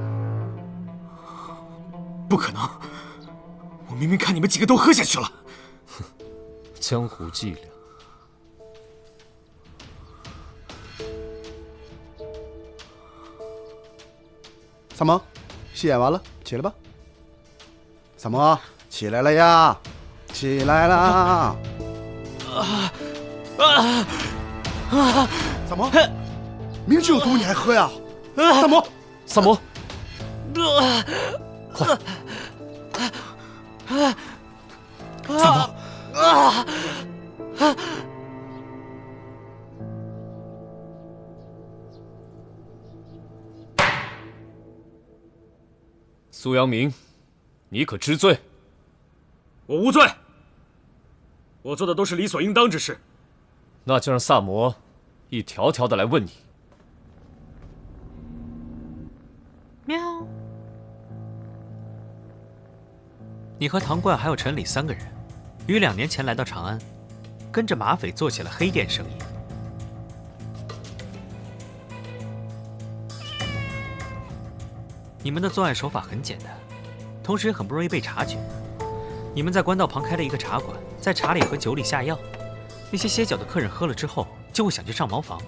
不可能！我明明看你们几个都喝下去了。哼，江湖伎俩。萨摩，戏演完了，起来吧。萨摩，起来了呀，起来啦！萨摩，明知有毒你还喝呀？萨摩，萨摩，快！萨摩，苏阳明，你可知罪？我无罪，我做的都是理所应当之事。那就让萨摩一条条的来问你。喵。你和唐冠还有陈礼3个人，于2年前来到长安，跟着马匪做起了黑店生意。你们的作案手法很简单，同时也很不容易被察觉。你们在官道旁开了一个茶馆，在茶里和酒里下药，那些歇脚的客人喝了之后就会想去上茅房，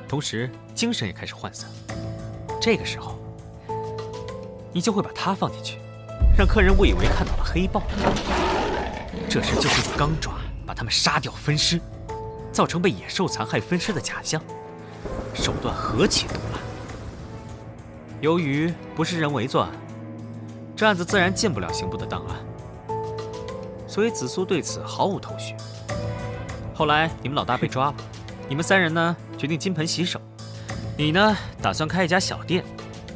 同时精神也开始涣散。这个时候，你就会把他放进去，让客人误以为看到了黑豹，这时就会用钢爪把他们杀掉分尸，造成被野兽残害分尸的假象，手段何其毒辣。由于不是人为作案，这案子自然进不了刑部的档案。所以紫苏对此毫无头绪。后来你们老大被抓了，你们3人呢决定金盆洗手。你呢打算开一家小店，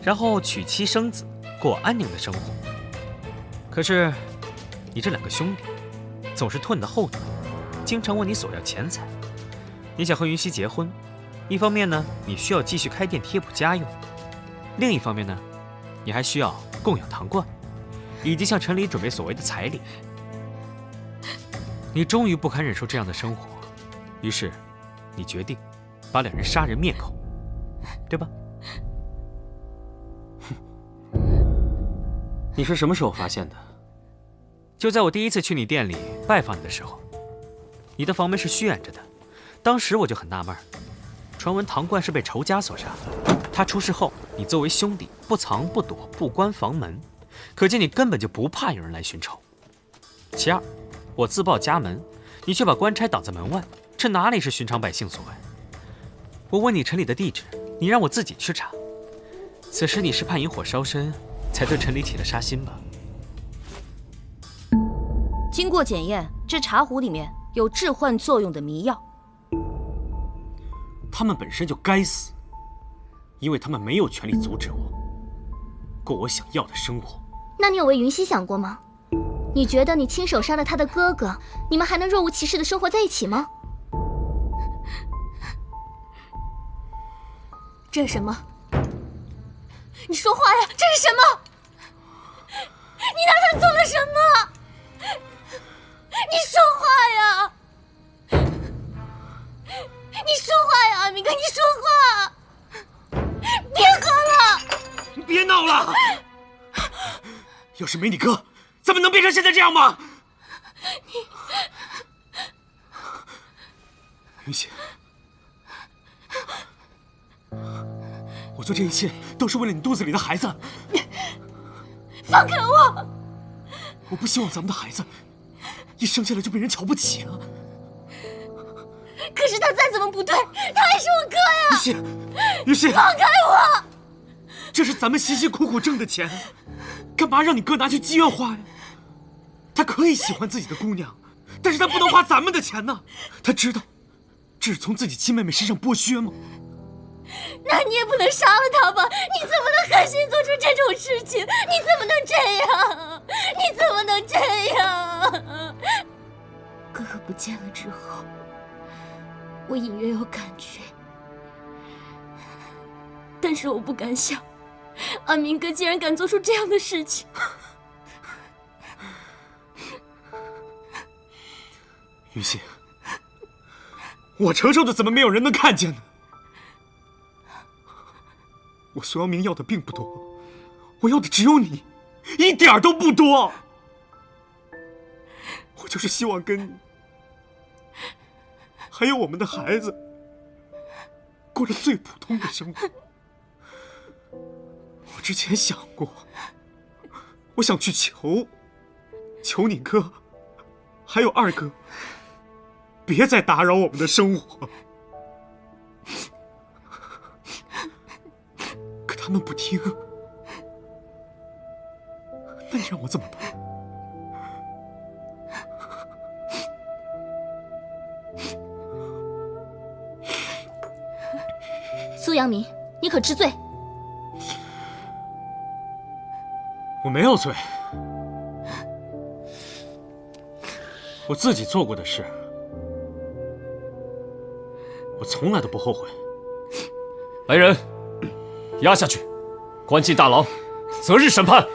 然后娶妻生子，过安宁的生活。可是你这2个兄弟总是拖你的后腿，经常问你索要钱财。你想和云溪结婚，一方面呢你需要继续开店贴补家用，另一方面呢你还需要供养唐冠，以及向陈离准备所谓的彩礼。你终于不堪忍受这样的生活，于是你决定把2人杀人灭口，对吧？你是什么时候发现的？就在我第一次去你店里拜访你的时候。你的房门是虚掩着的，当时我就很纳闷，传闻唐冠是被仇家所杀，他出事后，你作为兄弟不藏不躲，不关房门，可见你根本就不怕有人来寻仇。其二，我自报家门，你却把官差挡在门外，这哪里是寻常百姓所为？我问你陈里的地址，你让我自己去查。此时你是怕引火烧身，才对陈里起了杀心吧？经过检验，这茶壶里面有致幻作用的迷药。他们本身就该死，因为他们没有权利阻止我过我想要的生活。那你有为云溪想过吗？你觉得你亲手杀了他的哥哥，你们还能若无其事的生活在一起吗？这是什么？你说话呀！这是什么？你拿他做了什么？你说话呀！你说话呀，阿明哥，你说话！别喝了！你别闹了！要是没你哥，怎么能变成现在这样吗？云溪，我做这一切都是为了你肚子里的孩子。放开我！我不希望咱们的孩子一生下来就被人瞧不起啊！可是他再怎么不对，他还是我哥呀！云溪，云溪，放开我！这是咱们辛辛苦苦挣的钱，干嘛让你哥拿去妓院花呀？他可以喜欢自己的姑娘，但是他不能花咱们的钱呢。他知道这是从自己亲妹妹身上剥削吗？那你也不能杀了他吧？你怎么能狠心做出这种事情？你怎么能这样？你怎么能这样？哥哥不见了之后，我隐约有感觉，但是我不敢想，阿明哥竟然敢做出这样的事情。云溪，我承受的怎么没有人能看见呢？我苏阳明要的并不多，我要的只有你，一点儿都不多。我就是希望跟你，还有我们的孩子，过着最普通的生活。我之前想过，我想去求你哥，还有二哥，别再打扰我们的生活。可他们不听，那你让我怎么办？苏阳明，你可知罪？我没有罪，我自己做过的事，我从来都不后悔。来人，押下去，关进大牢，择日审判。